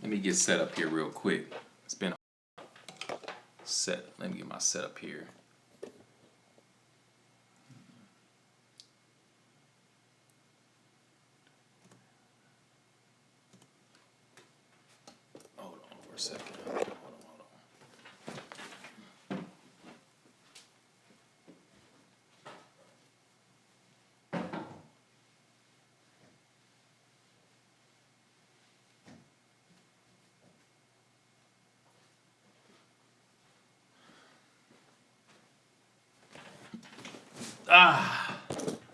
Let me get set up here real quick. It's been set. Let me get my setup here. Hold on for a second. Hold on.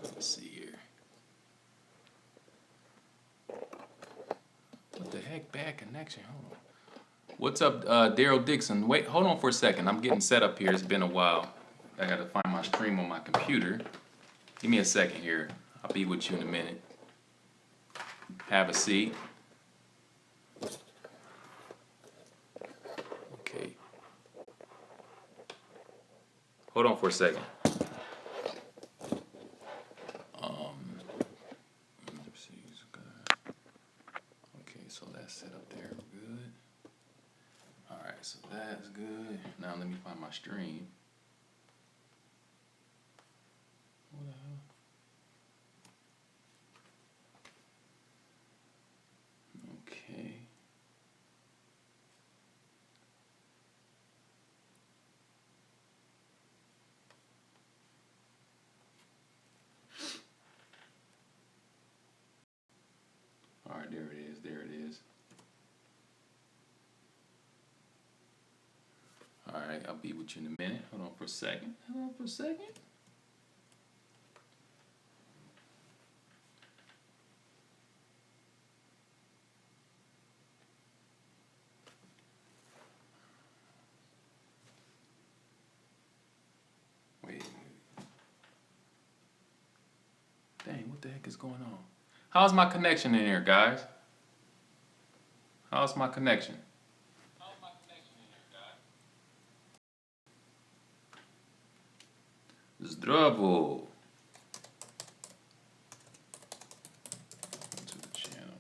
Let's see here. What the heck? Bad connection. Hold on. What's up, Daryl Dixon? Wait, hold on for a second. I'm getting set up here. It's been a while. I gotta find my stream on my computer. Give me a second here. I'll be with you in a minute. Have a seat. Okay. Hold on for a second. Okay, so that's set up there. Good. All right, so that's good. Now let me find my stream. What the hell? Okay. All right, there it is. There it is. All right, I'll be with you in a minute. Hold on for a second. Hold on for a second. Wait. Dang, what the heck is going on? How's my connection in here, guys? How's my connection? Zdravo. Welcome to the channel.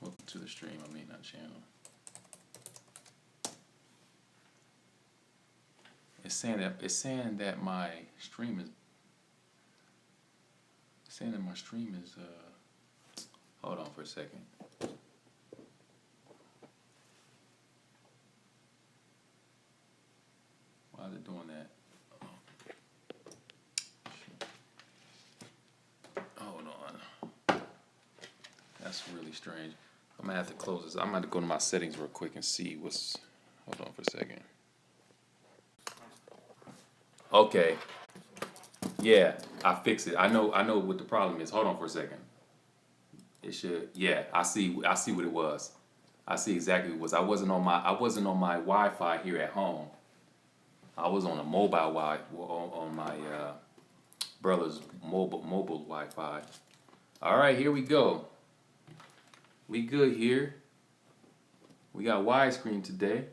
Welcome to the stream, I mean not channel. It's saying that my stream is hold on for a second. Why is it doing that? Hold on. That's really strange. I'm gonna have to close this. I'm gonna have to go to my settings real quick and see what's. Hold on for a second. Okay. Yeah, I fixed it. I know what the problem is. Hold on for a second. It should. Yeah, I see what it was. I see exactly what it was. I wasn't on my Wi-Fi here at home. I was on a mobile on my brother's mobile Wi-Fi. All right, here we go. We good here. We got widescreen today.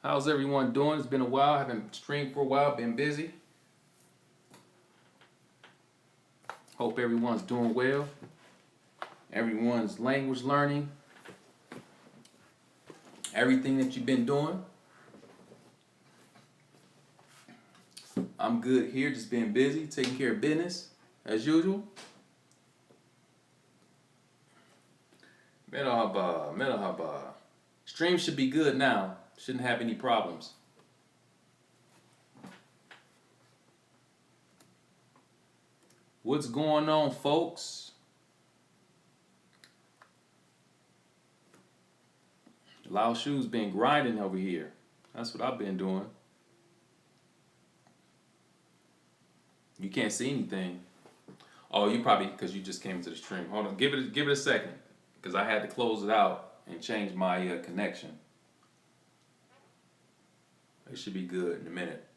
How's everyone doing? It's been a while. I haven't streamed for a while. Been busy. Hope everyone's doing well. Everyone's language learning. Everything that you've been doing. I'm good here, just being busy, taking care of business, as usual. Merhaba. Stream should be good now. Shouldn't have any problems. What's going on, folks? Laoshu's been grinding over here. That's what I've been doing. You can't see anything. Oh, you probably because you just came to the stream. Hold on, give it a second, because I had to close it out and change my connection. It should be good in a minute.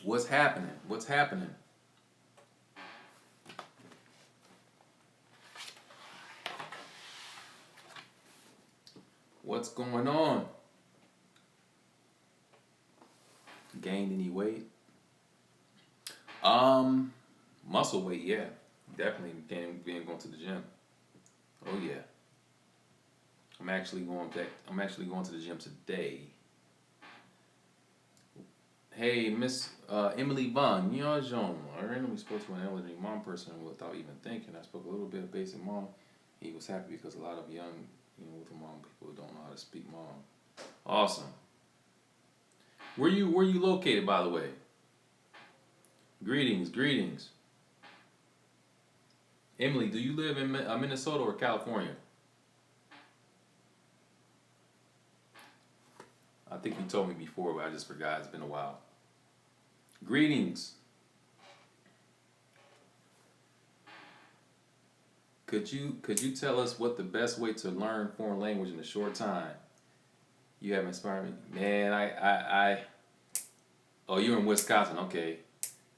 What's happening? What's happening? What's going on? Gained any weight? Um, Muscle weight, yeah. Definitely being going to the gym. Oh yeah. I'm actually going to the gym today. Hey, Miss Emily Vaughn, I randomly spoke to an elderly mom person without even thinking. I spoke a little bit of basic mom. He was happy because a lot of young, with a mom people don't know how to speak mom. Awesome. Where you located, by the way? Greetings, greetings. Emily, do you live in Minnesota or California? I think you told me before, but I just forgot. It's been a while. Greetings. Could you tell us what the best way to learn foreign language in a short time? You have inspired me, man. I oh, you're in Wisconsin, okay.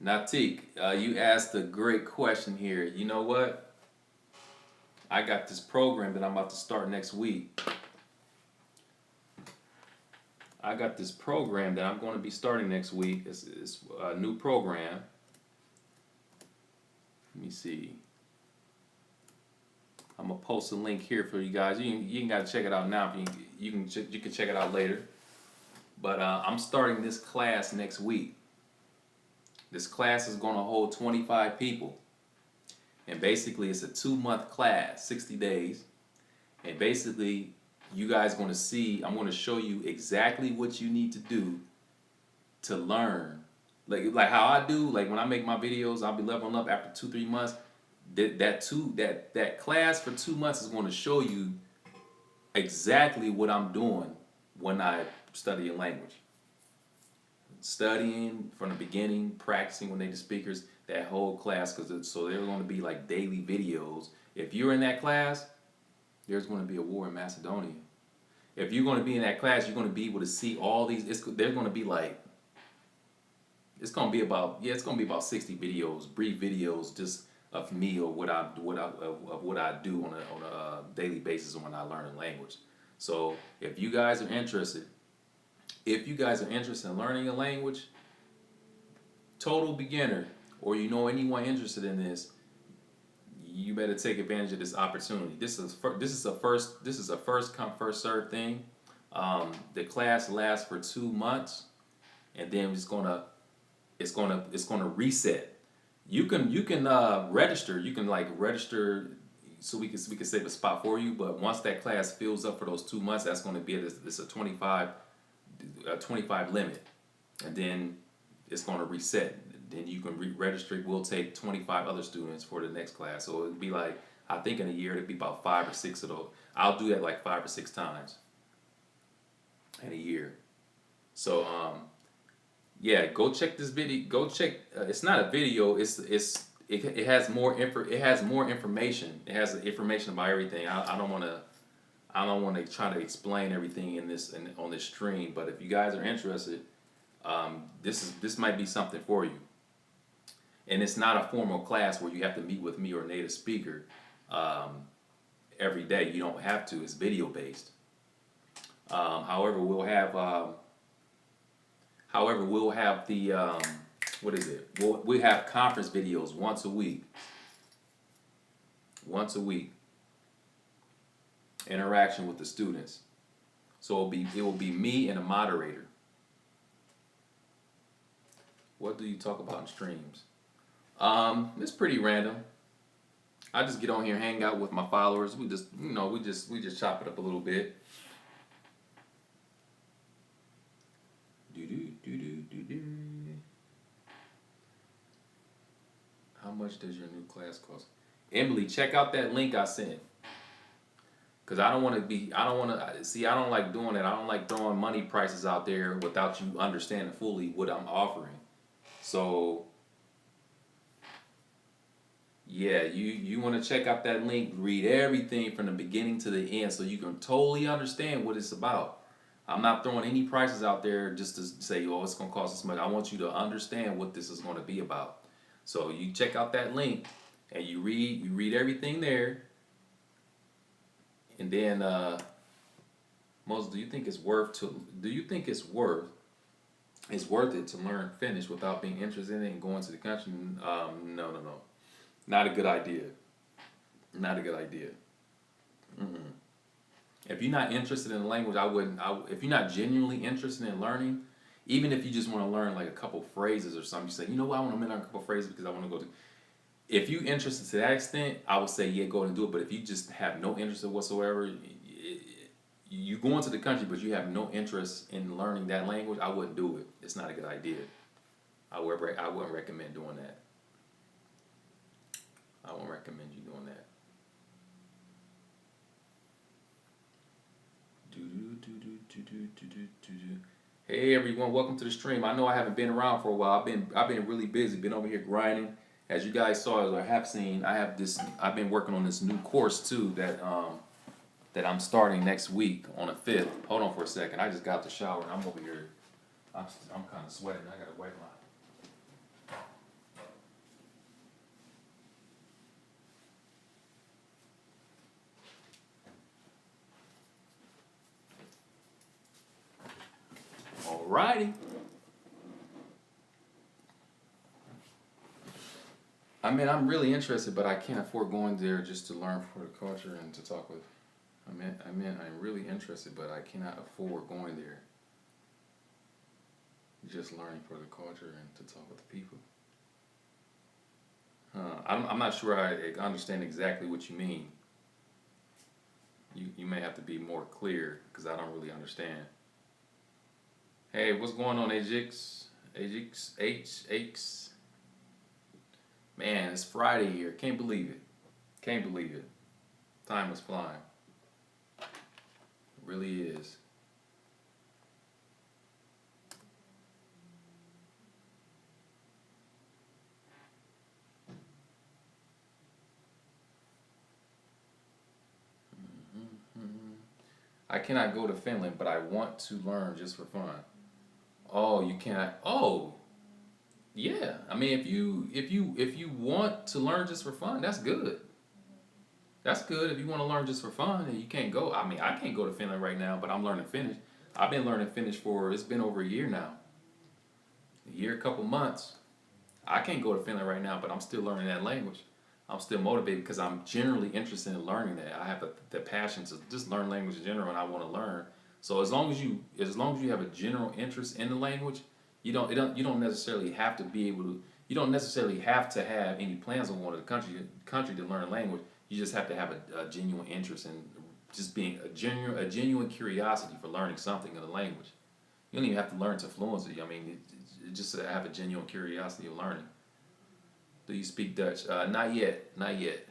Natik, you asked a great question here. You know what? I got this program that I'm about to start next week. I got this program that I'm going to be starting next week. It's a new program. Let me see. I'm gonna post a link here for you guys. You got to check it out now. You can check it out later. But I'm starting this class next week. This class is going to hold 25 people, and basically it's a 2-month class, 60 days, and basically you guys going to see. I'm going to show you exactly what you need to do to learn, like how I do. Like when I make my videos, I'll be leveling up after 2-3 months. That class for 2 months is going to show you exactly what I'm doing when I study a language. Studying from the beginning, practicing when they the speakers, that whole class, so they're going to be like daily videos. If you're in that class, there's going to be a war in Macedonia. If you're going to be in that class, you're going to be able to see all these. They're going to be like, it's going to be about 60 videos, brief videos, just of me or what I do on a daily basis when I learn a language. So if you guys are interested in learning a language, total beginner, or you know anyone interested in this, you better take advantage of this opportunity. This is a first come first serve thing. The class lasts for 2 months, and then it's gonna reset. You can register. You can register so we can save a spot for you. But once that class fills up for those 2 months, that's going to be it's a 25 limit, and then it's going to reset. Then you can register. We'll take 25 other students for the next class. So it'd be like, I think in a year it'd be about 5 or 6 of those. I'll do that like 5 or 6 times in a year. So yeah, go check this video. Go check. It's not a video. It has more information. It has information about everything. I don't want to try to explain everything on this stream. But if you guys are interested, this might be something for you. And it's not a formal class where you have to meet with me or a native speaker every day. You don't have to. It's video based. However, we'll have the what is it? We have conference videos once a week. Once a week. Interaction with the students. So it will be me and a moderator. What do you talk about in streams? It's pretty random. I just get on here, hang out with my followers. We just chop it up a little bit. How much does your new class cost? Emily, check out that link I sent. Cause I don't want to like doing it. I don't like throwing money prices out there without you understanding fully what I'm offering. So yeah, you want to check out that link, read everything from the beginning to the end so you can totally understand what it's about. I'm not throwing any prices out there just to say, oh, it's going to cost this much. I want you to understand what this is going to be about. So you check out that link and you read everything there. And then Moses, do you think it's worth it to learn Finnish without being interested in it and going to the country? No, no, no. Not a good idea. Not a good idea. Mm-mm. If you're not interested in the language, I wouldn't. If you're not genuinely interested in learning, even if you just want to learn like a couple phrases or something, you say, you know what, I want to learn a couple phrases because I want to go to. If you're interested to that extent, I would say yeah, go and do it. But if you just have no interest whatsoever, you go into the country, but you have no interest in learning that language, I wouldn't do it. It's not a good idea. I wouldn't recommend doing that. I wouldn't recommend you doing that. Hey everyone, welcome to the stream. I know I haven't been around for a while. I've been really busy. Been over here grinding. As you guys saw, as I have seen, I've been working on this new course too that I'm starting next week on the 5th. Hold on for a second. I just got out the shower and I'm over here. I'm kind of sweating. I gotta wipe my. Alrighty. I mean, I'm really interested, but I can't afford going there just to learn for the culture and to talk with. I'm really interested, but I cannot afford going there. Just learning for the culture and to talk with the people. I'm not sure I understand exactly what you mean. You may have to be more clear because I don't really understand. Hey, what's going on, Ajax? Ajax. Man, it's Friday here. Can't believe it. Can't believe it. Time is flying. It really is. I cannot go to Finland, but I want to learn just for fun. Oh, you cannot. Oh, yeah. I mean, if you want to learn just for fun, that's good. That's good. If you want to learn just for fun and you can't go. I mean, I can't go to Finland right now, but I'm learning Finnish. I've been learning Finnish for it's been over a year now. A year, a couple months. I can't go to Finland right now, but I'm still learning that language. I'm still motivated because I'm generally interested in learning that. I have the passion to just learn language in general, and I want to learn. So as long as you have a general interest in the language, you don't necessarily have to be able to. You don't necessarily have to have any plans on going to the country to learn language. You just have to have a genuine interest in just being a genuine curiosity for learning something in the language. You don't even have to learn to fluency. I mean, just to have a genuine curiosity of learning. Do you speak Dutch? Not yet. Not yet.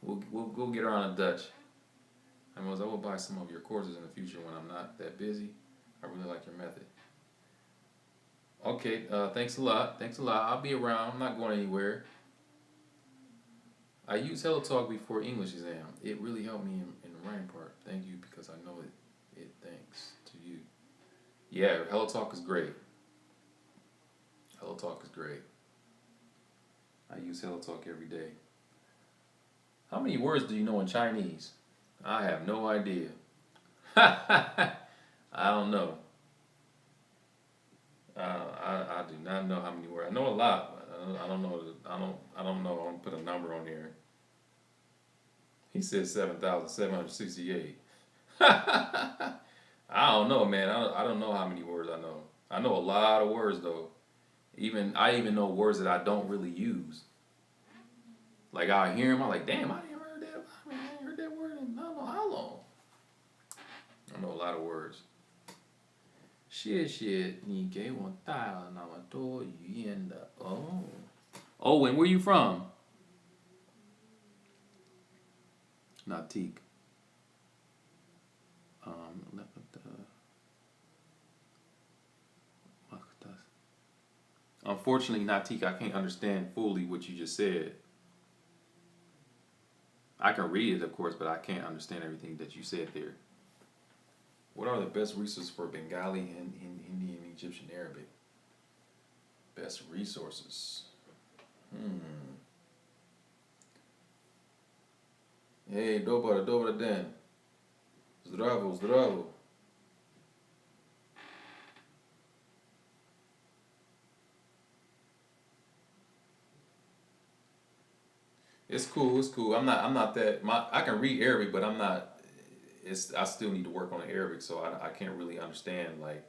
We'll get around to Dutch. I will buy some of your courses in the future when I'm not that busy. I really like your method. Okay. Thanks a lot. Thanks a lot. I'll be around. I'm not going anywhere. I use HelloTalk before English exam. It really helped me in the writing part. Thank you because I know it. Thanks to you. Yeah, HelloTalk is great. HelloTalk is great. I use HelloTalk every day. How many words do you know in Chinese? I have no idea. I don't know. I do not know how many words. I know a lot, but I don't know. I don't know. I don't put a number on there. He said 7,768. I don't know, man. I don't know how many words I know. I know a lot of words though. I even know words that I don't really use. Like I hear them, I'm like, damn, I didn't heard that. I mean, I ain't heard that word in I don't know how long. I know a lot of words. 谢谢你给我带了那么多语言的 Oh, and where you from? Natik. Unfortunately, Natik, I can't understand fully what you just said. I can read it, of course, but I can't understand everything that you said there. What are the best resources for Bengali and Indian, Egyptian, Arabic? Best resources. Hey, добрый день. Здраво. It's cool. It's cool. I'm not that. I can read Arabic, but I'm not. It's. I still need to work on the Arabic, so I can't really understand. Like,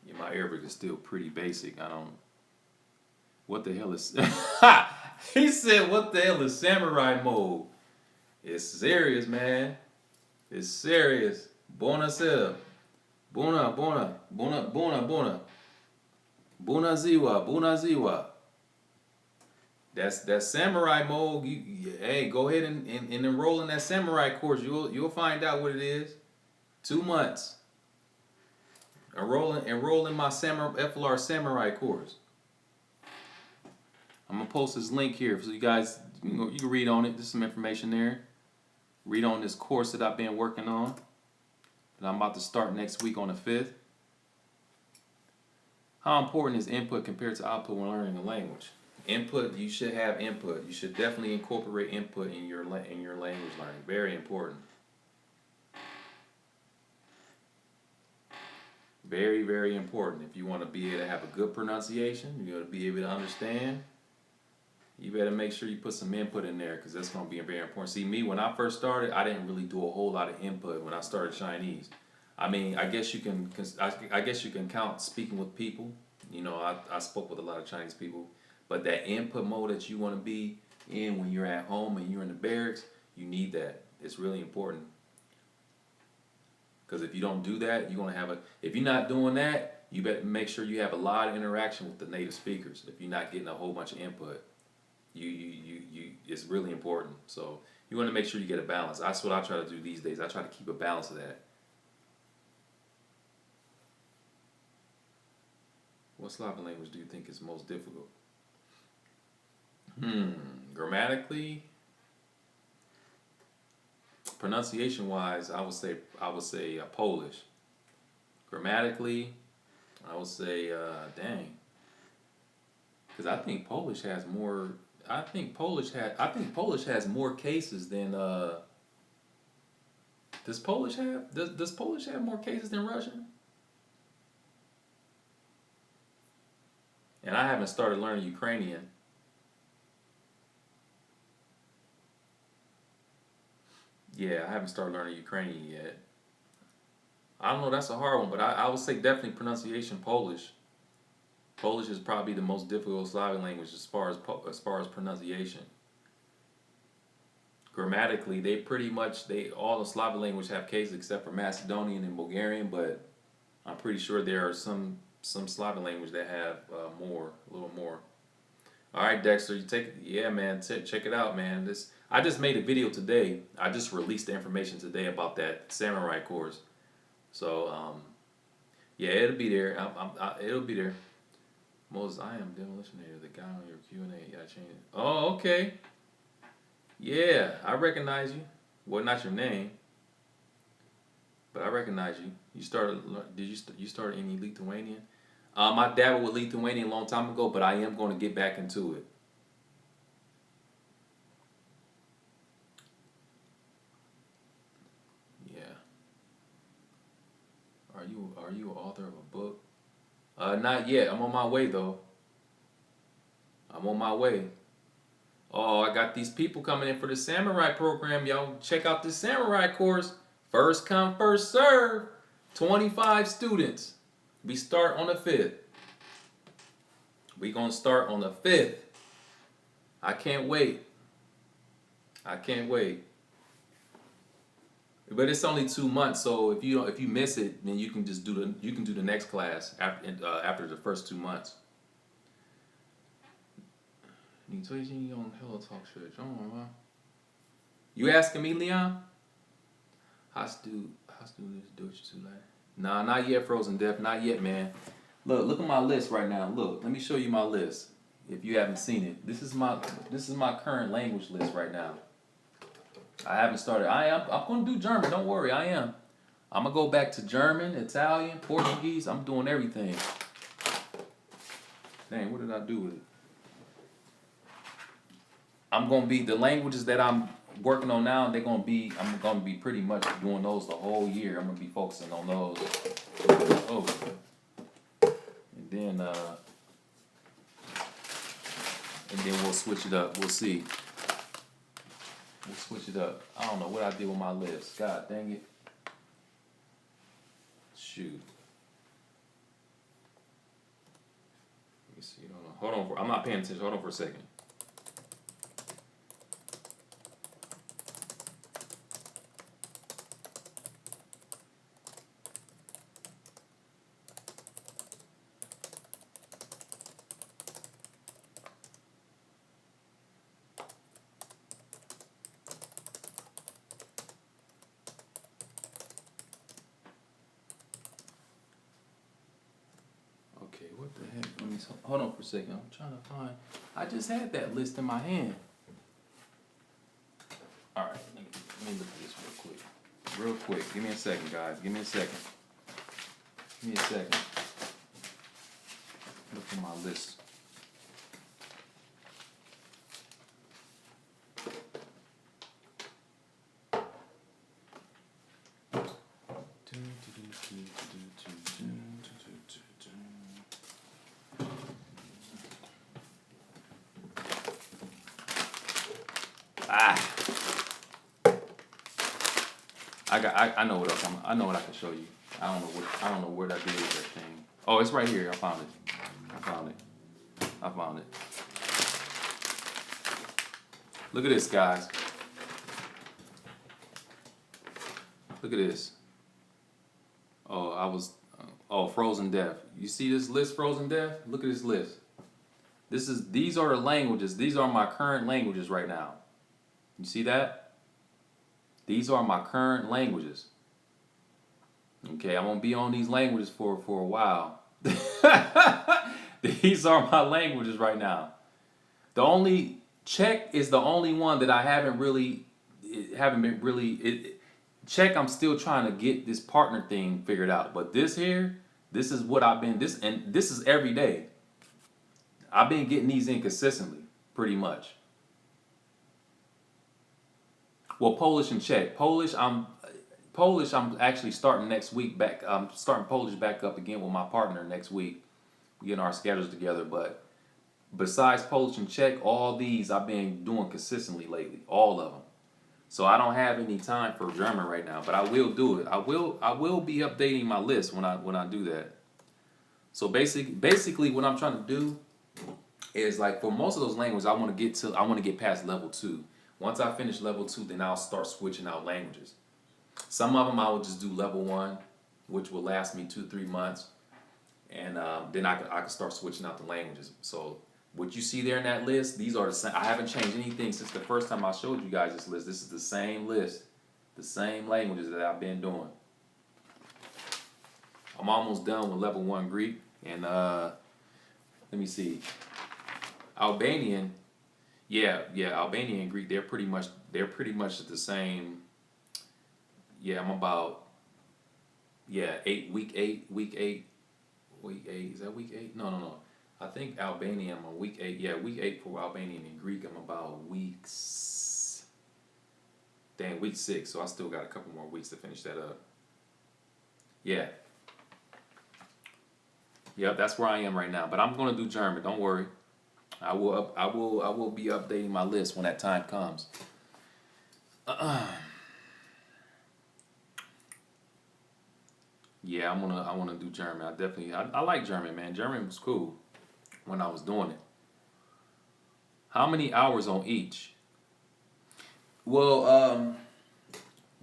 yeah, my Arabic is still pretty basic. I don't. What the hell is? He said, "What the hell is samurai mode?" It's serious, man. It's serious. Buonasera. Buona. Buona ziwa. That's samurai mode. Hey, go ahead and enroll in that samurai course. You'll find out what it is. 2 months. Enroll in my FLR samurai course. I'm gonna post this link here so you guys you can read on it. There's some information there. Read on this course that I've been working on. And I'm about to start next week on the 5th. How important is input compared to output when learning a language? Input, you should have input. You should definitely incorporate input in your language learning. Very important. Very, very important. If you want to be able to have a good pronunciation, you want to be able to understand, you better make sure you put some input in there because that's going to be very important. See, me, when I first started, I didn't really do a whole lot of input when I started Chinese. I mean, I guess you can count speaking with people. You know, I spoke with a lot of Chinese people. But that input mode that you want to be in when you're at home and you're in the barracks, you need that. It's really important. Because if you don't do that, you're going to have if you're not doing that, you better make sure you have a lot of interaction with the native speakers. If you're not getting a whole bunch of input, it's really important. So you want to make sure you get a balance. That's what I try to do these days. I try to keep a balance of that. What Slavic language do you think is most difficult? Grammatically, pronunciation wise, I would say Polish. Grammatically, I would say dang, because I think Polish has more. I think Polish has more cases than. Does Polish have more cases than Russian? And I haven't started learning Ukrainian. Yeah, I haven't started learning Ukrainian yet. I don't know, that's a hard one, but I would say definitely pronunciation Polish. Polish is probably the most difficult Slavic language as far as pronunciation. Grammatically, all the Slavic language have cases except for Macedonian and Bulgarian, but I'm pretty sure there are some Slavic language that have a little more. All right, Dexter, you take it. Yeah, man, check it out, man. I just made a video today. I just released the information today about that samurai course. So, yeah, it'll be there. It'll be there. Moses, I am demolitionator. The guy on your Q&A. Yeah, I changed it. Oh, okay. Yeah, I recognize you. Well, not your name, but I recognize you. You start any Lithuanian? I dabbled with Lithuanian a long time ago, but I am going to get back into it. Yeah. Are you an author of a book? Not yet. I'm on my way though. I'm on my way. Oh, I got these people coming in for the samurai program. Y'all check out this samurai course. First come, first serve. 25 students. We start on the 5th. We gonna start on the 5th. I can't wait. I can't wait. But it's only 2 months, so if you miss it, then you can do the next class after the first 2 months. You asking me, Leon? Hast du das Deutsch zu lernen? Nah, not yet, Frozen Death. Not yet, man. Look at my list right now. Look, let me show you my list. If you haven't seen it, this is my current language list right now. I haven't started. I'm going to do German. Don't worry, I am. I'm gonna go back to German, Italian, Portuguese. I'm doing everything. Dang, what did I do with it? I'm gonna be the languages that I'm working on now. I'm gonna be pretty much doing those the whole year. I'm gonna be focusing on those. Oh, and then we'll switch it up. We'll see. We'll switch it up. I don't know what I did with my list. God dang it. Shoot. Let me see. Hold on. I'm not paying attention. Hold on for a second. Okay, what the heck? Let me hold on for a second. I'm trying to find. I just had that list in my hand. All right, let me look at this real quick. Real quick. Give me a second, guys. Give me a second. Give me a second. Look at my list. I know what else I know what I can show you. I don't know where that did with that thing. Oh, it's right here. I found it. I found it. Look at this, guys. Look at this. Frozen Deaf. You see this list, Frozen Deaf? Look at this list. These are the languages. These are my current languages right now. You see that? These are my current languages. Okay, I'm gonna be on these languages for a while. These are my languages right now. The only Czech is the only one that I haven't been really. Czech, I'm still trying to get this partner thing figured out. But this is what I've been this is every day. I've been getting these in consistently, pretty much. Well, Polish and Czech. Polish, I'm actually starting next week back. I'm starting Polish back up again with my partner next week. We getting our schedules together, but besides Polish and Czech, all these I've been doing consistently lately, all of them. So I don't have any time for German right now, but I will do it. I will be updating my list when I do that. So basically what I'm trying to do is, like, for most of those languages I want to get past level 2. Once I finish level 2, then I'll start switching out languages. Some of them I will just do level 1, which will last me 2-3 months, and then I can start switching out the languages. So what you see there in that list, these are the same. I haven't changed anything since the first time I showed you guys this list. This is the same list, the same languages that I've been doing. I'm almost done with level 1 Greek, and let me see, Albanian. Yeah, Albanian and Greek, they're pretty much the same. Yeah, I'm about week eight. Is that week 8? No. I think Albanian, I'm on week 8. Yeah, week 8 for Albanian and Greek. I'm about week 6. So I still got a couple more weeks to finish that up. Yeah. Yep, that's where I am right now. But I'm gonna do German. Don't worry. I will be updating my list when that time comes. Yeah, I wanna do German. I like German, man. German was cool when I was doing it. How many hours on each? Well,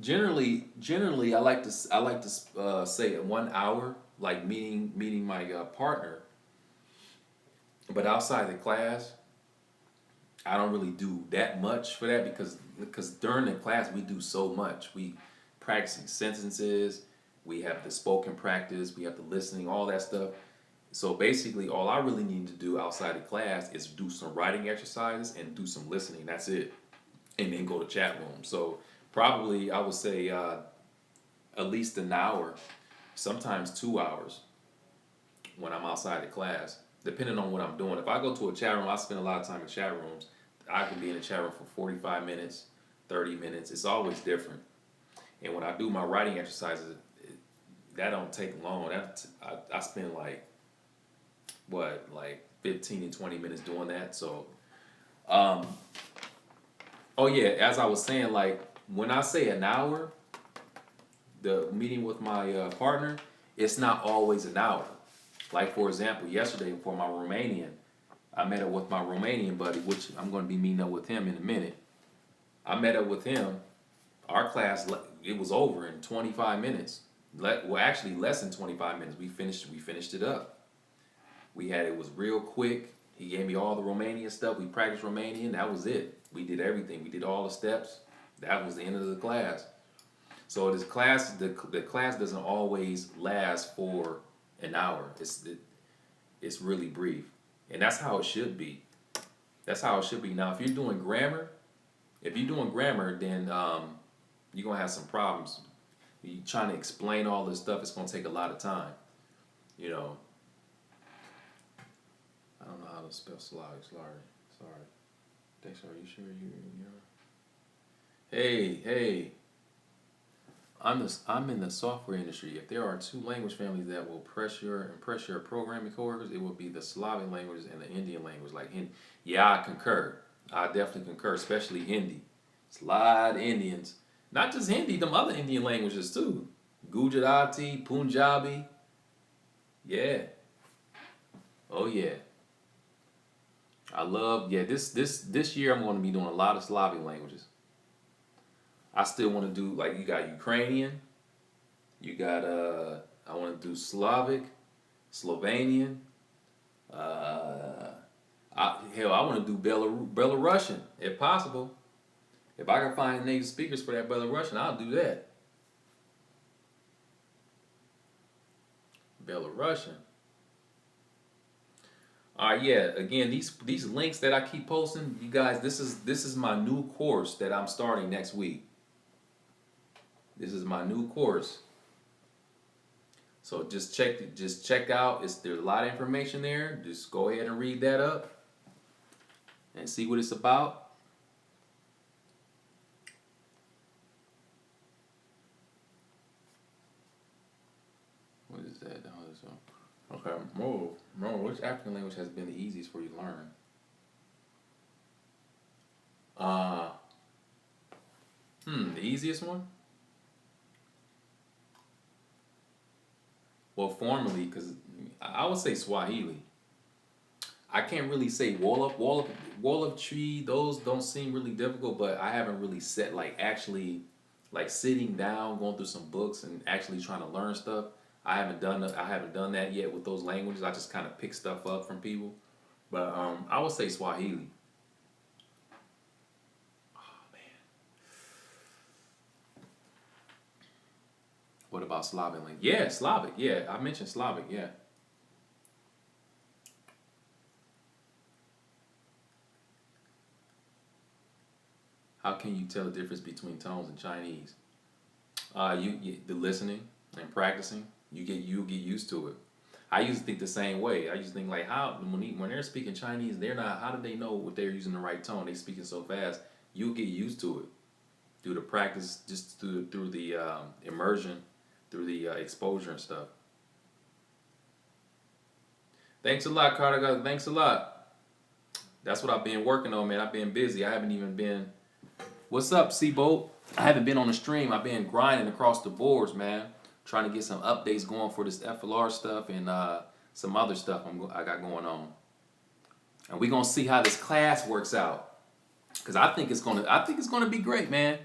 generally I like to say 1 hour, like meeting my partner. But outside the class, I don't really do that much for that because during the class we do so much. We practicing sentences, we have the spoken practice, we have the listening, all that stuff. So basically, all I really need to do outside of class is do some writing exercises and do some listening. That's it, and then go to chat room. So probably I would say at least an hour, sometimes 2 hours when I'm outside of class, depending on what I'm doing. If I go to a chat room, I spend a lot of time in chat rooms. I can be in a chat room for 45 minutes, 30 minutes. It's always different. And when I do my writing exercises, that don't take long. I spend like 15 and 20 minutes doing that. So Oh yeah, as I was saying, like when I say an hour, the meeting with my partner, it's not always an hour. Like for example, yesterday for my Romanian, I met up with my Romanian buddy, which I'm going to be meeting up with him in a minute. I met up with him. Our class, it was over in 25 minutes. Well, actually less than 25 minutes. We finished it up. It was real quick. He gave me all the Romanian stuff. We practiced Romanian. That was it. We did everything. We did all the steps. That was the end of the class. So this class, the class doesn't always last for an hour. It's really brief, and that's how it should be. That's how it should be. Now, if you're doing grammar, then you're gonna have some problems. You trying to explain all this stuff, it's gonna take a lot of time. You know, I don't know how to spell Slavic. Sorry. Thanks. Are you sure you're? Hey. I'm in the software industry. If there are two language families that will impress your programming coworkers, it will be the Slavic languages and the Indian language, like Hindi. Yeah, I concur. I definitely concur, especially Hindi. It's a lot of Indians. Not just Hindi, them other Indian languages too. Gujarati, Punjabi. Yeah. Oh yeah. This year I'm going to be doing a lot of Slavic languages. I still want to do, like, you got Ukrainian, you got I want to do Slavic, Slovenian, I want to do Belarusian if possible. If I can find native speakers for that Belarusian, I'll do that. Belarusian. All right, yeah. Again, these links that I keep posting, you guys, this is my new course that I'm starting next week. This is my new course. So just check out. There's a lot of information there. Just go ahead and read that up and see what it's about. What is that? Okay, Mo, which African language has been the easiest for you to learn? The easiest one? Well, formally, because I would say Swahili. I can't really say Wolof tree. Those don't seem really difficult, but I haven't really set like sitting down, going through some books, and actually trying to learn stuff. I haven't done that yet with those languages. I just kind of pick stuff up from people. But I would say Swahili. Oh man. What about Slavic language? Yeah, Slavic. Yeah, I mentioned Slavic. Yeah. How can you tell the difference between tones in Chinese? The listening and practicing. You get used to it. I used to think the same way. I used to think like when they're speaking Chinese, they're not. How do they know if they're using the right tone? They speaking so fast. You get used to it through the practice, just through the immersion, through the exposure and stuff. Thanks a lot, Carter. Thanks a lot. That's what I've been working on, man. I've been busy. I haven't even been. What's up, Seaboat? I haven't been on the stream. I've been grinding across the boards, man. Trying to get some updates going for this FLR stuff and some other stuff I got going on. And we're gonna see how this class works out. Cause I think it's gonna be great, man.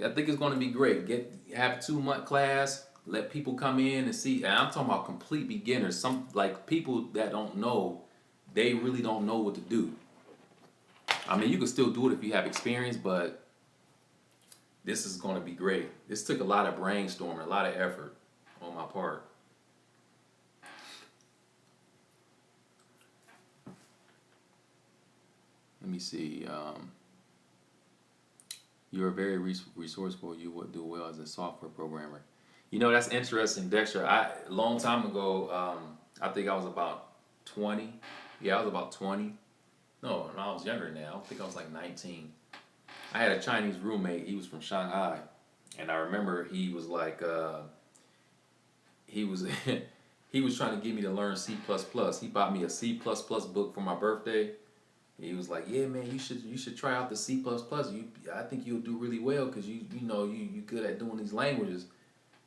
I think it's gonna be great. Have a 2-month class. Let people come in and see. And I'm talking about complete beginners. Some like people that don't know. They really don't know what to do. I mean, you can still do it if you have experience, but this is going to be great. This took a lot of brainstorming, a lot of effort on my part. Let me see. You're very resourceful. You would do well as a software programmer. You know, that's interesting, Dexter. A long time ago, I think I was about 20. Yeah, I was about 20. No, I was younger than that. I think I was like 19. I had a Chinese roommate. He was from Shanghai, and I remember he was like, he was he was trying to get me to learn C++. He bought me a C++ book for my birthday, He was like, "Yeah, man, you should try out the C++. I think you'll do really well because you good at doing these languages."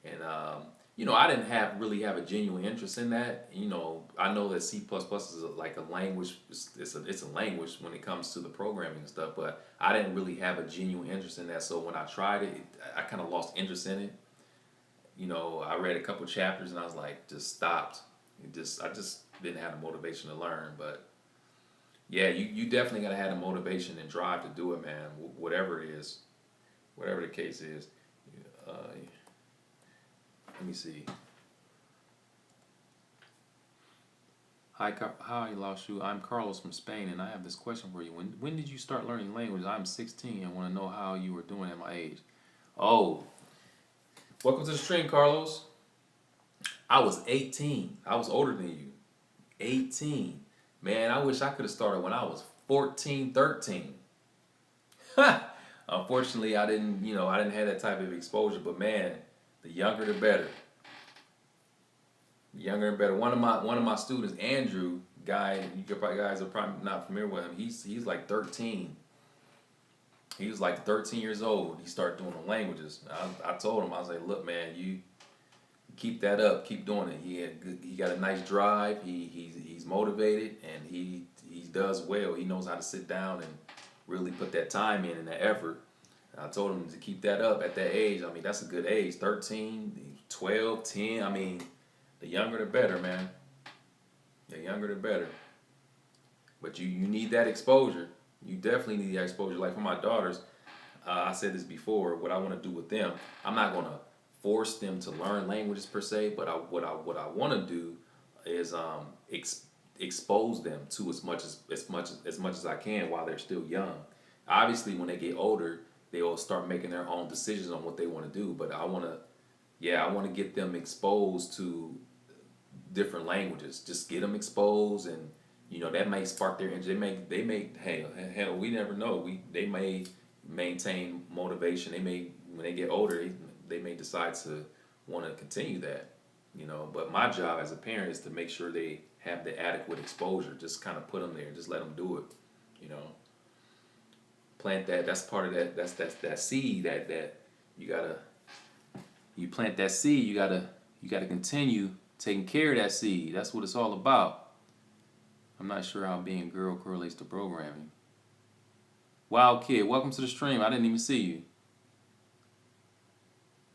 And I didn't really have a genuine interest in that. I know that C++ is like a language. It's a language when it comes to the programming and stuff. But I didn't really have a genuine interest in that. So when I tried it, I kind of lost interest in it. I read a couple chapters and I was like, just stopped. I just didn't have the motivation to learn. But yeah, you definitely gotta have the motivation and drive to do it, man. Whatever it is, whatever the case is. Uh, let me see. Hi, Laoshu. I'm Carlos from Spain, and I have this question for you. When did you start learning language? I'm 16 and want to know how you were doing at my age. Oh, welcome to the stream, Carlos. I was 18. I was older than you. 18. Man, I wish I could have started when I was 14, 13. Unfortunately, I didn't have that type of exposure, but man, the younger the better. The younger the better. One of my students, Andrew, guys are probably not familiar with him. He's like 13. He was like 13 years old. He started doing the languages. I told him, I was like, look, man, you keep that up, keep doing it. He got a nice drive. He's motivated and he does well. He knows how to sit down and really put that time in and that effort. And I told him to keep that up at that age. I mean, that's a good age. 13, 12, 10. I mean, the younger the better, man. The younger the better. But you need that exposure. You definitely need that exposure. Like for my daughters, I said this before. What I want to do with them, I'm not gonna force them to learn languages per se, but what I want to do is expose them to as much as I can while they're still young. Obviously, when they get older, they will start making their own decisions on what they want to do. But I want to get them exposed to different languages. Just get them exposed, and that may spark their interest. They may hell, we never know. They may maintain motivation. They may, when they get older, they may decide to want to continue that. But my job as a parent is to make sure they have the adequate exposure. Just kind of put them there. Just let them do it. You know, plant that. That's part of that. That's that seed that you plant that seed. You gotta continue taking care of that seed. That's what it's all about. I'm not sure how being a girl correlates to programming. Wild Kid, welcome to the stream. I didn't even see you.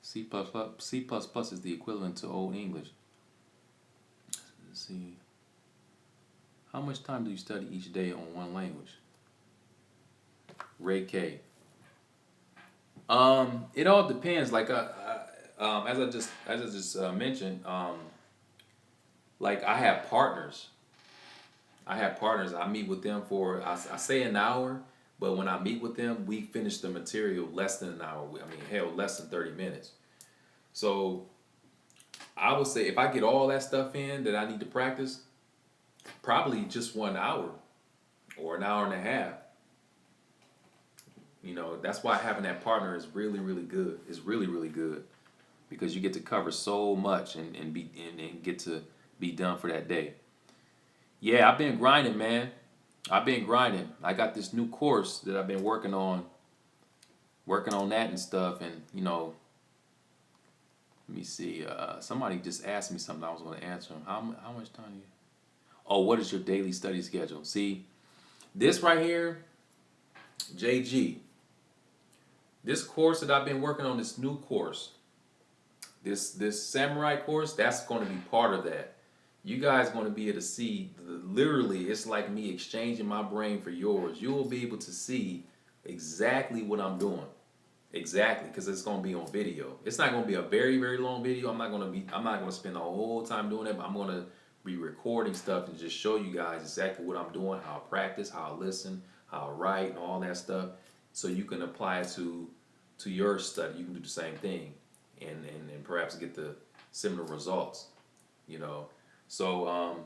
C++ is the equivalent to Old English. Let's see. How much time do you study each day on one language? Ray K. It all depends. Like as I just mentioned, like I have partners. I meet with them for I say an hour, but when I meet with them, we finish the material less than an hour. I mean, hell, less than 30 minutes. So I would say if I get all that stuff in that I need to practice, probably just 1 hour or an hour and a half. That's why having that partner is really, really good. It's really, really good because you get to cover so much and get to be done for that day. Yeah, I've been grinding, man. I've been grinding. I got this new course that I've been working on that and stuff. And, let me see. Somebody just asked me something I was going to answer them. How much time do you... Oh, what is your daily study schedule? See, this right here, JG, this course that I've been working on, this new course, this samurai course, that's going to be part of that. You guys are going to be able to see, literally, it's like me exchanging my brain for yours. You will be able to see exactly what I'm doing. Exactly, because it's going to be on video. It's not going to be a very, very long video. I'm not going to spend the whole time doing it, but I'm going to be recording stuff and just show you guys exactly what I'm doing, how I practice, how I listen, how I write, and all that stuff, so you can apply it to your study. You can do the same thing, and perhaps get the similar results. So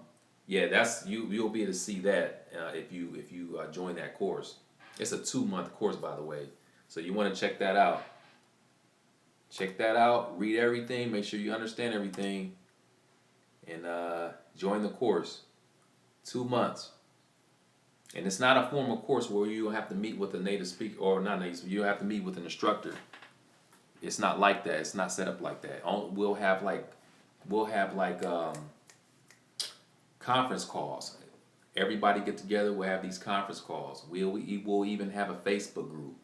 yeah, that's you'll be able to see that if you join that course. It's a 2-month course, by the way, so you want to check that out. Check that out. Read everything. Make sure you understand everything, and join the course. 2 months. And it's not a formal course where you have to meet with a native speaker, or not native speaker, you have to meet with an instructor. It's not like that. It's not set up like that. We'll have like conference calls. Everybody get together. We'll have these conference calls. We'll even have a Facebook group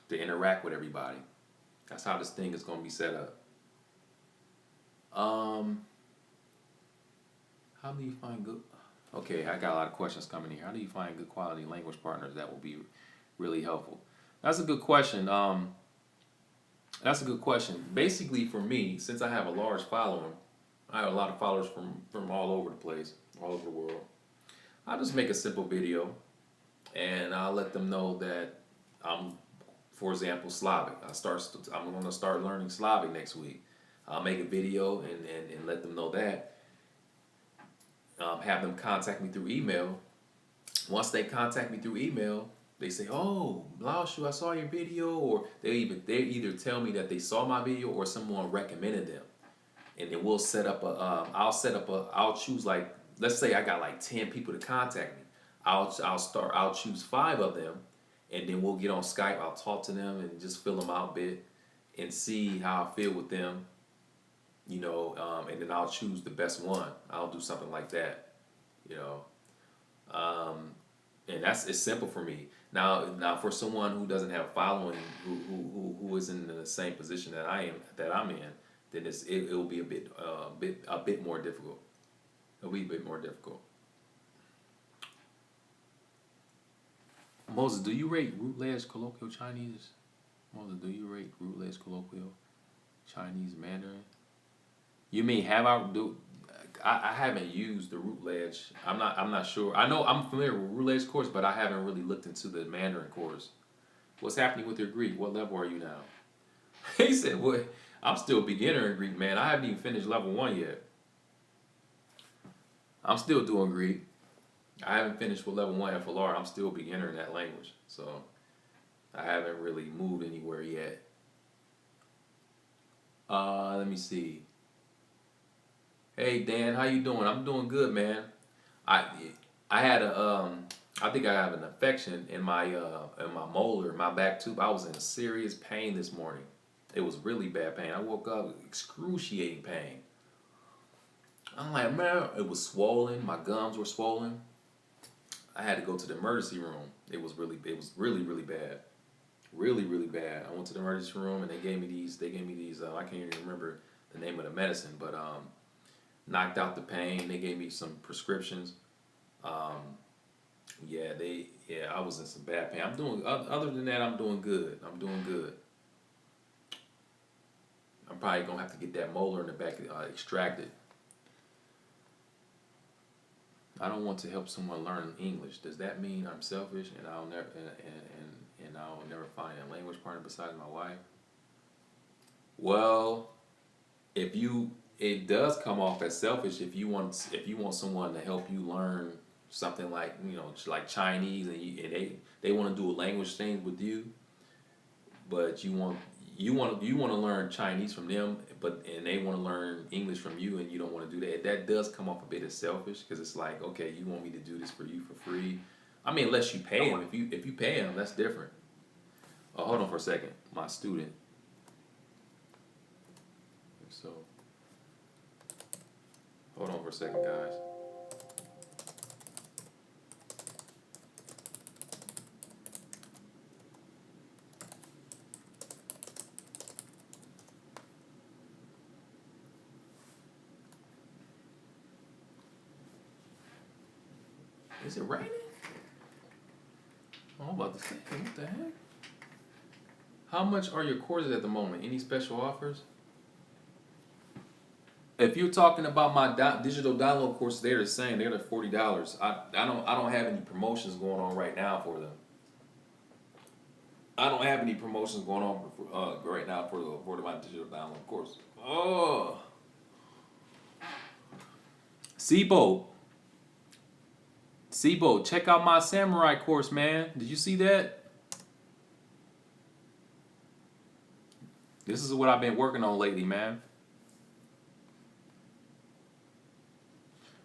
to interact with everybody. That's how this thing is going to be set up. How do you find good? Okay, I got a lot of questions coming here. How do you find good quality language partners that will be really helpful? That's a good question. That's a good question. Basically, for me, since I have a large following, I have a lot of followers from all over the place, all over the world. I'll just make a simple video, and I'll let them know that I'm, for example, Slavic. I'm going to start learning Slavic next week. I'll make a video and let them know that. Have them contact me through email. Once they contact me through email, they say, "Oh, Laoshu, I saw your video," or they either tell me that they saw my video or someone recommended them, and then we'll set up a. I'll choose, like, let's say I got like 10 people to contact me. I'll choose 5 of them, and then we'll get on Skype. I'll talk to them and just fill them out a bit, and see how I feel with them. And then I'll choose the best one. I'll do something like that, you know. And it's simple for me. Now for someone who doesn't have a following, who is in the same position that I'm in, then it will be a bit more difficult. It'll be a bit more difficult. Moses, do you rate root-ledge colloquial Chinese? Moses, do you rate root-ledge colloquial Chinese Mandarin? You mean have I do? I haven't used the root-ledge. I'm not sure. I know I'm familiar with root-ledge course, but I haven't really looked into the Mandarin course. What's happening with your Greek? What level are you now? He said, "What? I'm still a beginner in Greek, man. I haven't even finished level 1 yet. I'm still doing Greek. I haven't finished with level 1 FLR. I'm still a beginner in that language, so I haven't really moved anywhere yet." Let me see. Hey Dan, how you doing? I'm doing good, man. I I had I think I have an infection in my molar, my back tooth. I was in serious pain this morning. It was really bad pain. I woke up excruciating pain. I'm like, man, it was swollen. My gums were swollen. I had to go to the emergency room. It was really really bad. Really, really bad. I went to the emergency room and they gave me these I can't even remember the name of the medicine, but knocked out the pain. They gave me some prescriptions. I was in some bad pain. I'm doing, other than that, I'm doing good. I'm doing good. I'm probably gonna have to get that molar in the back extracted. I don't want to help someone learn English. Does that mean I'm selfish and I'll never find a language partner besides my wife? Well, it does come off as selfish if you want someone to help you learn something like, like Chinese, and they want to do a language thing with you, but you want to learn Chinese from them, and they want to learn English from you, and you don't want to do that. That does come off a bit as selfish, because it's like, okay, you want me to do this for you for free. I mean, unless you pay them. If you pay them, that's different. Oh, hold on for a second. My student. So, hold on for a second, guys. Is it raining? Oh, I'm about to say, what the heck? How much are your courses at the moment? Any special offers? If you're talking about my digital download courses, they're the same. They're like $40. I don't have any promotions going on right now for them. I don't have any promotions going on right now for my digital download course. Oh, Sibo, check out my samurai course, man. Did you see that? This is what I've been working on lately, man.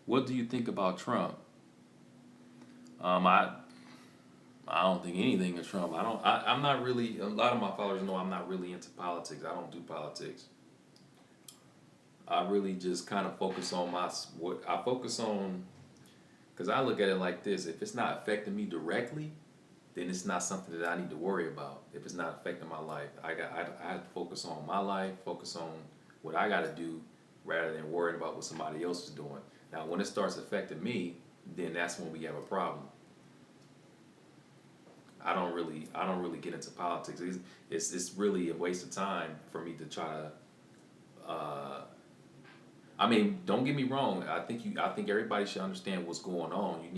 What do you think about Trump? I don't think anything is Trump. I'm not really. A lot of my followers know I'm not really into politics. I don't do politics. I really just kind of focus on what I focus on, because I look at it like this: if it's not affecting me directly, then it's not something that I need to worry about. If it's not affecting my life, I have to focus on my life, focus on what I got to do, rather than worrying about what somebody else is doing. Now, when it starts affecting me, then that's when we have a problem. I don't really get into politics. It's really a waste of time for me to try to. I mean, don't get me wrong. I think everybody should understand what's going on. You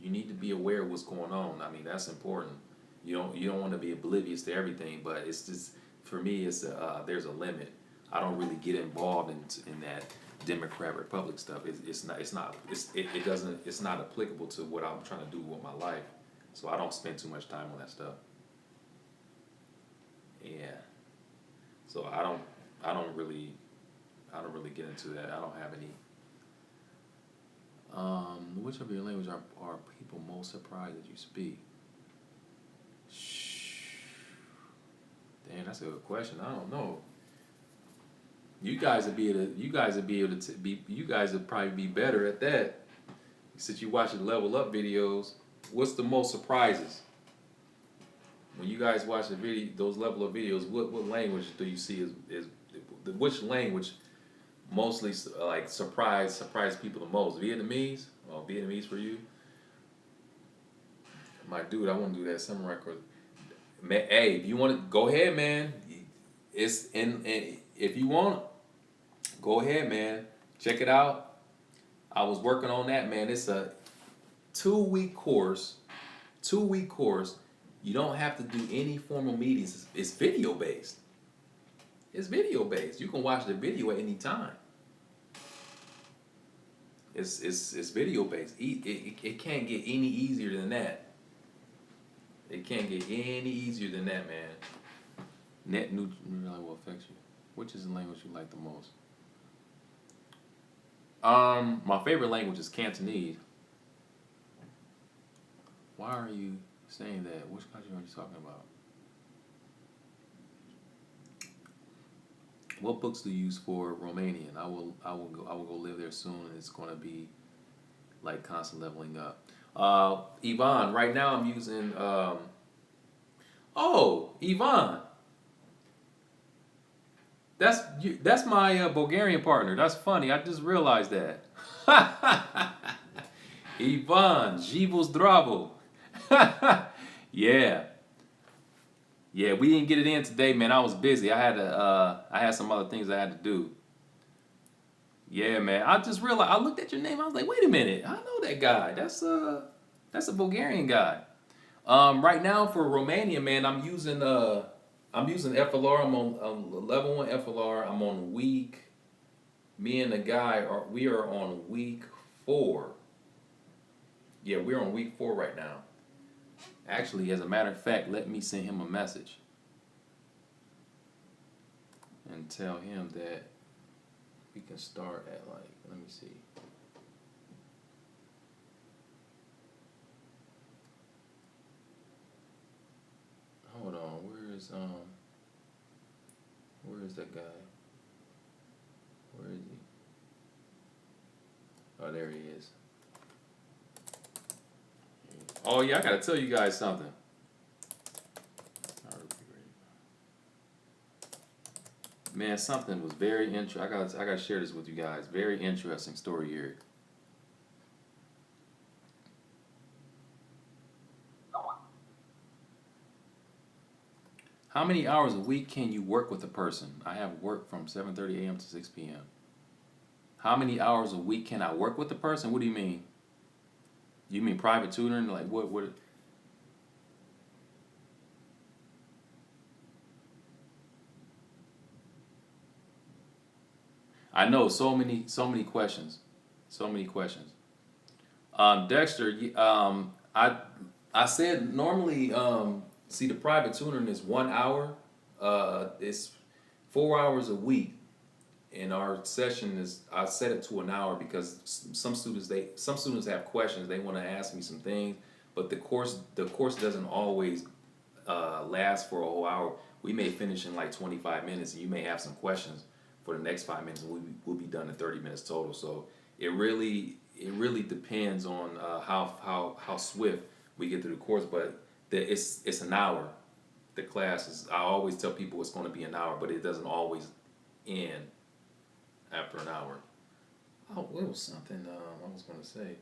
need to be aware of what's going on. I mean, that's important. You don't want to be oblivious to everything, but it's just, for me, it's there's a limit. I don't really get involved in that Democrat Republic stuff. It doesn't, it's not applicable to what I'm trying to do with my life. So I don't spend too much time on that stuff. Yeah. So I don't really I don't really get into that. I don't have any. Which of your language are people most surprised that you speak? Shh. Damn, that's a good question. I don't know. You guys would probably be better at that. Since you watch the level up videos, what's the most surprises? When you guys watch those level up videos, what language do you see is which language mostly like surprise people the most? Vietnamese? Oh, Vietnamese for you? My dude, I want to do that samurai course. Man, hey, if you want to, go ahead, man. It's in if you want, go ahead, man. Check it out. I was working on that, man. It's a 2 week course. 2 week course. You don't have to do any formal meetings. It's video based. It's video based. You can watch the video at any time. It's video based. It can't get any easier than that. It can't get any easier than that, man. Net neutrality will affect you. Which is the language you like the most? My favorite language is Cantonese. Why are you saying that? Which country are you talking about? What books do you use for Romanian? I will go live there soon, and it's gonna be like constant leveling up. Ivan, right now I'm using oh, Ivan. That's my Bulgarian partner. That's funny. I just realized that. Ivan, Živo Zdravo. Yeah. Yeah, we didn't get it in today, man. I was busy. I had some other things I had to do. Yeah, man. I just realized, I looked at your name. I was like, wait a minute. I know that guy. That's a Bulgarian guy. Right now for Romania, man, I'm using FLR. I'm on level 1 FLR. I'm on week. Me and the guy we are on week 4. Yeah, we're on week 4 right now. Actually, as a matter of fact, let me send him a message and tell him that we can start at like, let me see. Hold on, where is that guy? Where is he? Oh, there he is. Oh yeah, I gotta tell you guys something. Man, something was very interesting. I gotta share this with you guys. Very interesting story here. How many hours a week can you work with a person? I have work from 7:30 a.m. to 6 p.m. How many hours a week can I work with a person? What do you mean? You mean private tutoring? Like what? I know so many questions. So many questions. Dexter, I said normally, see, the private tutoring is 1 hour. It's 4 hours a week, and our session is, I set it to an hour because some students have questions. They want to ask me some things. But the course doesn't always last for a whole hour. We may finish in like 25 minutes, and you may have some questions for the next 5 minutes, and we'll be done in 30 minutes total. So it really depends on how swift we get through the course. But it's an hour. The class is. I always tell people it's going to be an hour, but it doesn't always end after an hour. Oh, what was something I was going to say?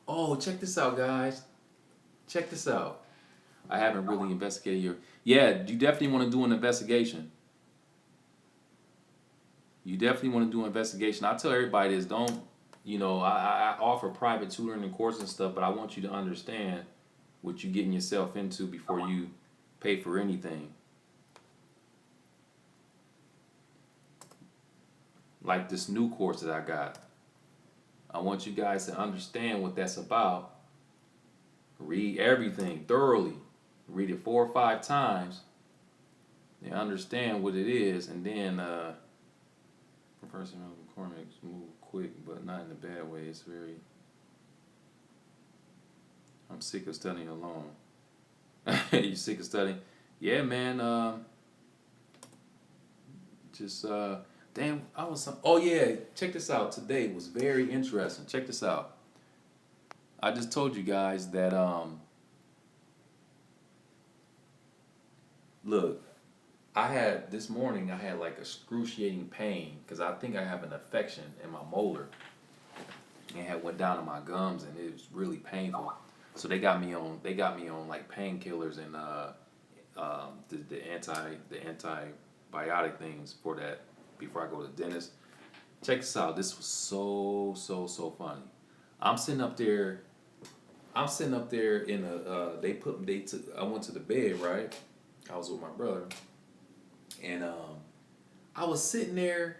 Oh, check this out, guys. Check this out. I haven't really investigated your. Yeah, you definitely want to do an investigation. You definitely want to do an investigation. I tell everybody this. Don't. I offer private tutoring and courses and stuff, but I want you to understand what you're getting yourself into before you pay for anything. Like this new course that I got. I want you guys to understand what that's about. Read everything thoroughly. Read it 4 or 5 times. And understand what it is, and then Professor McCormick's move quick, but not in a bad way. It's very. I'm sick of studying alone. You sick of studying? Yeah, man. Just damn. I was. Oh yeah. Check this out. Today was very interesting. Check this out. I just told you guys that look, I had this morning. I had like excruciating pain because I think I have an infection in my molar. And it had went down to my gums, and it was really painful. So they got me on. They got me on like painkillers and the antibiotic things for that before I go to the dentist. Check this out. This was so funny. I'm sitting up there. I'm sitting up there in a. I went to the bed, right. I was with my brother, and I was sitting there.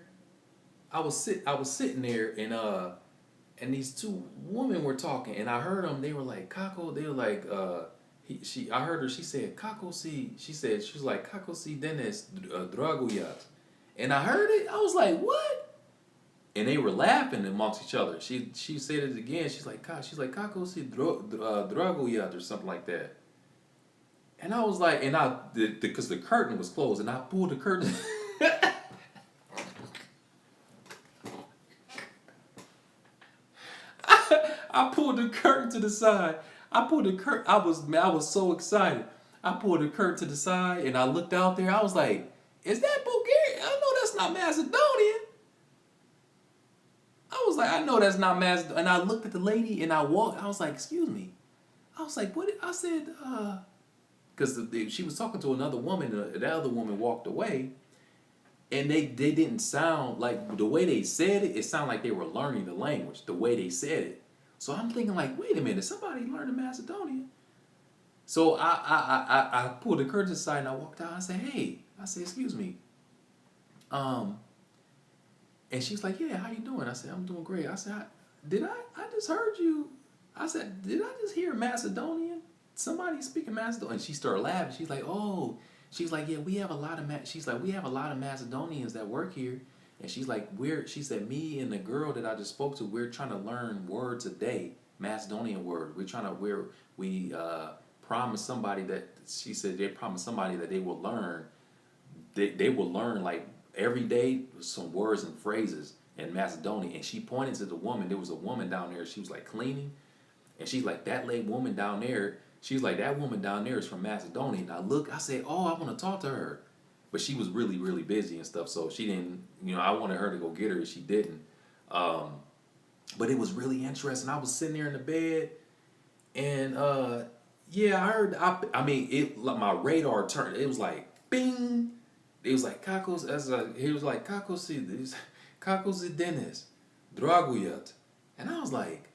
I was sitting there, and these two women were talking, and I heard them. They were like Kako. They were like I heard her. She said Kako si. She was like Kako si Dennis Draguyat, and I heard it. I was like, what? And they were laughing amongst each other. She said it again. She's like Kako si Draguyat or something like that. And I was like, because the curtain was closed, and I pulled the curtain. I pulled the curtain to the side. I pulled the curtain. I was so excited. I pulled the curtain to the side, and I looked out there. I was like, "Is that Bulgarian? I know that's not Macedonian." I was like, "I know that's not Macedonian." And I looked at the lady, and I walked. I was like, "Excuse me." I was like, "What?" I said, because she was talking to another woman. The other woman walked away, and they didn't sound like the way they said it. It sounded like they were learning the language. The way they said it. So I'm thinking like, wait a minute, somebody learned Macedonian. So I pulled the curtain aside and I walked out. I said, hey, I said, excuse me. And she's like, yeah, how you doing? I said, I'm doing great. I said, I just heard you. I said, did I just hear Macedonian? Somebody speaking Macedonian. And she started laughing. She's like, oh, she's like, yeah, we have a lot of we have a lot of Macedonians that work here. And she's like, she said, me and the girl that I just spoke to, we're trying to learn words a day, Macedonian words. We promised somebody that, she said they promised somebody that they will learn, they will learn like every day some words and phrases in Macedonian. And she pointed to the woman. There was a woman down there. She was like cleaning. And she's like, that woman down there, she's like, that woman down there is from Macedonia. And I said, oh, I want to talk to her. But she was really, really busy and stuff, so she didn't, I wanted her to go get her, and she didn't. But it was really interesting. I was sitting there in the bed, and yeah, I heard, my radar turned. It was like, bing. It was like, he was like, Kakos Dennis, Draguyat. And I was like,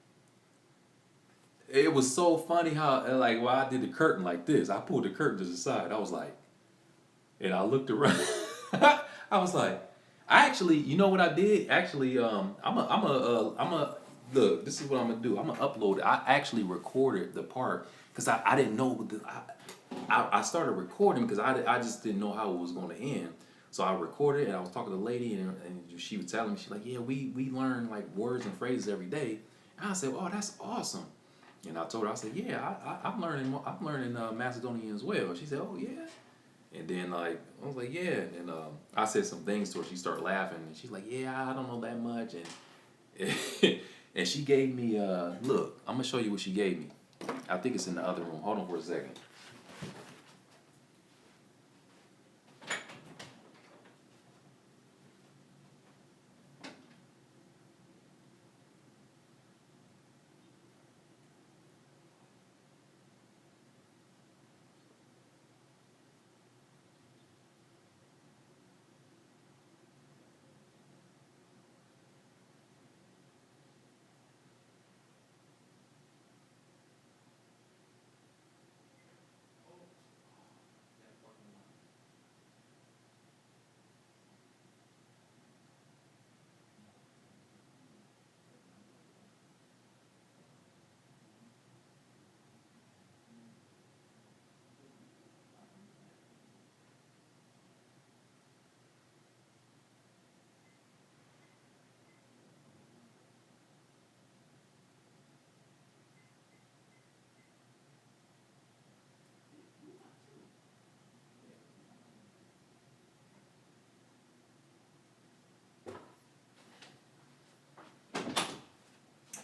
it was so funny how, like, I did the curtain like this. I pulled the curtain to the side. I was like, and I looked around. I was like, I actually, you know what I did? Actually, look. This is what I'm gonna do. I'm gonna upload it. I actually recorded the part because I didn't know. I started recording because I just didn't know how it was gonna end. So I recorded and I was talking to the lady and she was telling me, she's like, yeah, we learn like words and phrases every day. And I said, oh, that's awesome. And I told her, I said, yeah, I'm learning Macedonian as well. She said, oh yeah. And then like I was like, yeah. And I said some things to her. She started laughing, and she's like, yeah, I don't know that much. And and she gave me look. I'm gonna show you what she gave me. I think it's in the other room. Hold on for a second.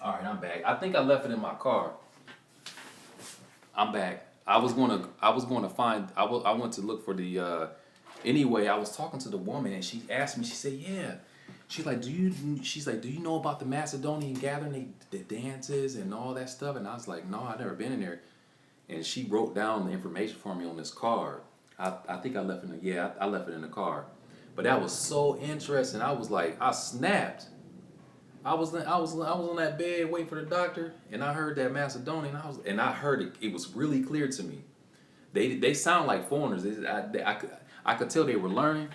All right, I'm back. I think I left it in my car. I'm back. I was gonna find. I went to look for the. Anyway, I was talking to the woman and she asked me. She said, "Yeah." She's like, "Do you?" She's like, "Do you know about the Macedonian gathering, the dances and all that stuff?" And I was like, "No, I've never been in there." And she wrote down the information for me on this card. I think I left it in the I left it in the car. But that was so interesting. I was like, I snapped. I was on that bed waiting for the doctor, and I heard that Macedonian. I heard it. It was really clear to me. They sound like foreigners. I could tell they were learning,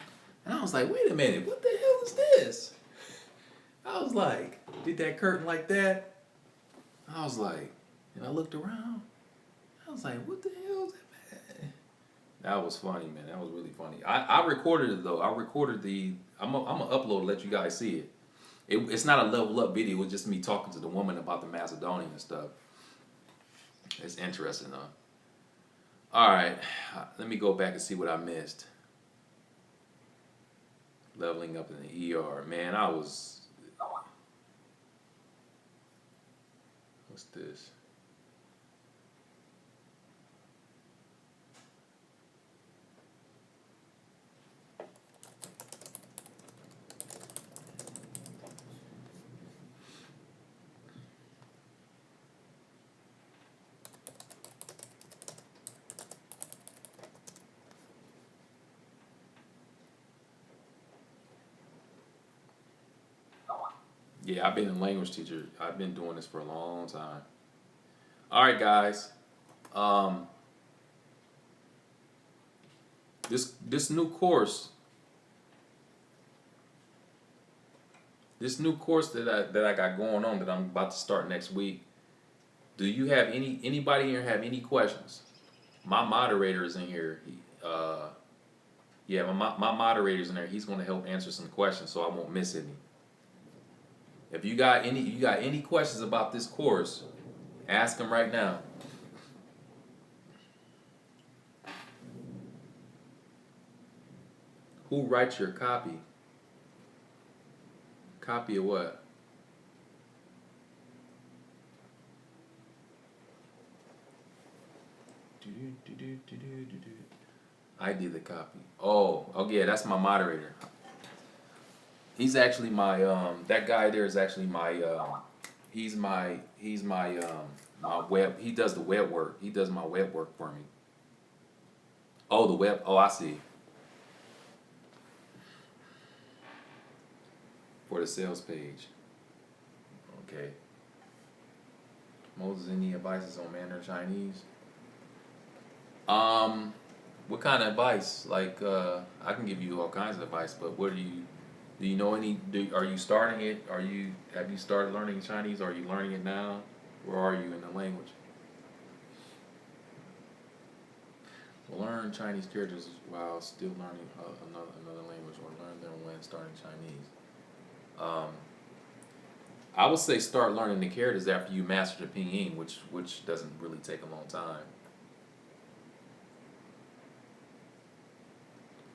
and I was like, wait a minute, what the hell is this? I was like, did that curtain like that? I was like, and I looked around. I was like, what the hell is that, man? That was funny, man. That was really funny. I recorded it though. I recorded the. I'm gonna upload it, let you guys see it. It's not a level up video. It's just me talking to the woman about the Macedonian and stuff. It's interesting though. All right, let me go back and see what I missed. Leveling up in the ER, man. I was. What's this? Yeah, I've been a language teacher. I've been doing this for a long time. All right, guys. Um, this new course, that I got going on that I'm about to start next week. Do you have anybody here have any questions? My moderator is in here. Yeah, my moderator's in there. He's going to help answer some questions, so I won't miss any. If you got any questions about this course, ask them right now. Who writes your copy? Copy of what? I did the copy. Oh yeah, that's my moderator. He's actually my that guy there is actually my my web, he does the web work. He does my web work for me. Oh, the web. Oh, I see. For the sales page. Okay. Moses, any advices on Mandarin Chinese? Um, what kind of advice? Like, I can give you all kinds of advice, but do you know are you starting it? Have you started learning Chinese? Are you learning it now? Where are you in the language? Learn Chinese characters while still learning another language, or learn them when starting Chinese. Um, I would say start learning the characters after you master the pinyin, which doesn't really take a long time.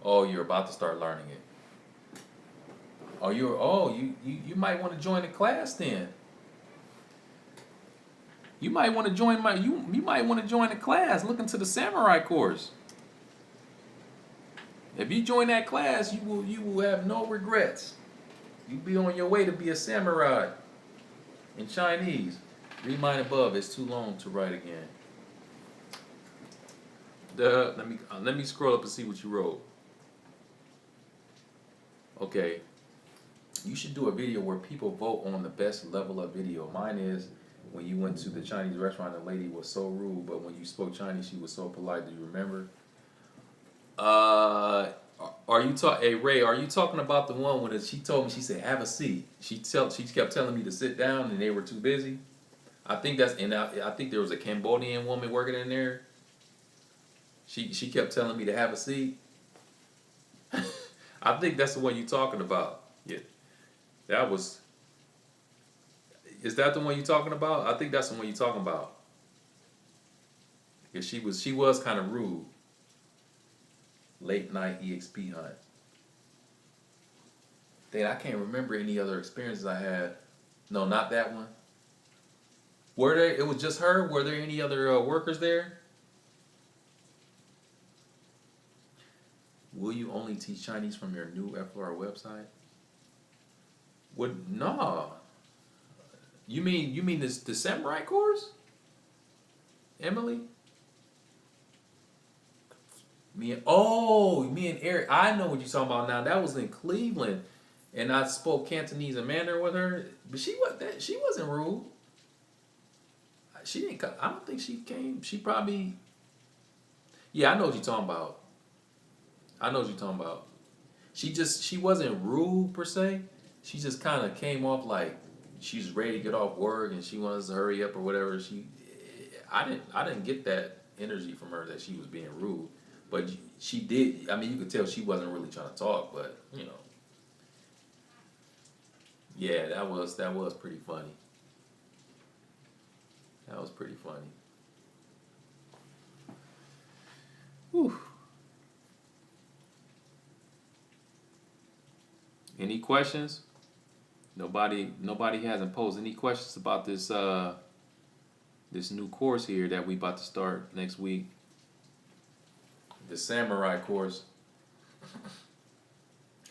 Oh, you're about to start learning it. You might want to join the class then. You might want to join you might want to join the class. Look into the samurai course. If you join that class, you will have no regrets. You'll be on your way to be a samurai in Chinese. Read mine above. It's too long to write again. Let me scroll up and see what you wrote. Okay. You should do a video where people vote on the best level of video. Mine is when you went to the Chinese restaurant, the lady was so rude, but when you spoke Chinese, she was so polite. Do you remember? Are you Hey Ray, are you talking about the one when she told me, she said have a seat? She kept telling me to sit down and they were too busy. I think I think there was a Cambodian woman working in there. She kept telling me to have a seat. I think that's the one you're talking about. Yeah. Is that the one you're talking about? I think that's the one you're talking about. Yeah, she was kind of rude. Late night EXP hunt. Dang, I can't remember any other experiences I had. No, not that one. Were there? It was just her. Were there any other workers there? Will you only teach Chinese from your new FLR website? No. You mean this the samurai course? Emily? Me and Eric. I know what you're talking about now. That was in Cleveland, and I spoke Cantonese and Mandarin with her. But she wasn't rude. She didn't come. I don't think she came. She probably. Yeah, I know what you're talking about. I know what you're talking about. She wasn't rude per se. She just kind of came off like she's ready to get off work and she wants to hurry up or whatever. I didn't get that energy from her that she was being rude. But she did. I mean, you could tell she wasn't really trying to talk. But yeah, that was pretty funny. That was pretty funny. Whew. Any questions? Nobody hasn't posed any questions about this this new course here that we about to start next week. The samurai course.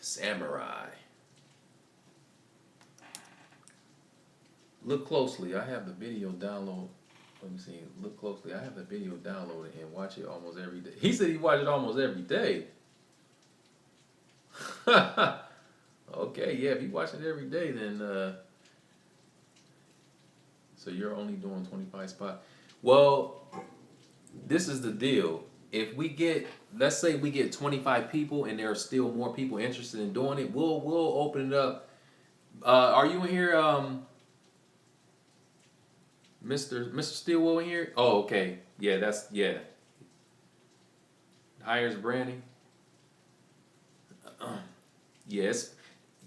Samurai. Look closely. I have the video download. Let me see. Look closely. I have the video downloaded and watch it almost every day. He said he watched it almost every day. Okay, yeah, if you watch it every day, then so you're only doing 25 spots. Well, this is the deal. If we get, let's say we get 25 people and there are still more people interested in doing it, we'll open it up. Are you in here, Mr. Stillwell in here? Oh, okay. Yeah. Hires branding. Yes.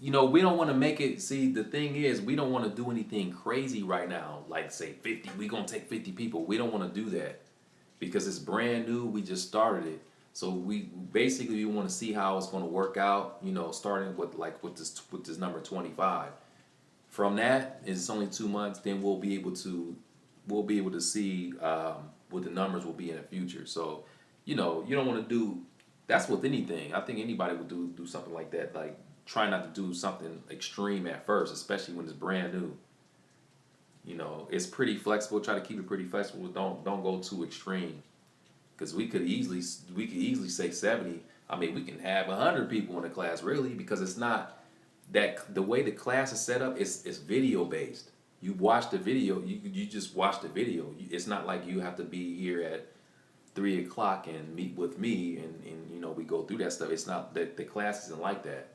We don't want to make it. See, the thing is, we don't want to do anything crazy right now. Like say 50, we're gonna take 50 people. We don't want to do that because it's brand new. We just started it, so we want to see how it's gonna work out. Starting with this number 25. From that, it's only 2 months. Then we'll be able to see what the numbers will be in the future. So, you don't want to do. That's with anything. I think anybody would do something like that. Like try not to do something extreme at first, especially when it's brand new. It's pretty flexible. Try to keep it pretty flexible. Don't go too extreme, because we could easily say 70. I mean, we can have 100 people in the class really, because it's not that the way the class is set up. It's video based. You watch the video. You just watch the video. It's not like you have to be here at 3 o'clock and meet with me and we go through that stuff. It's not that the class isn't like that.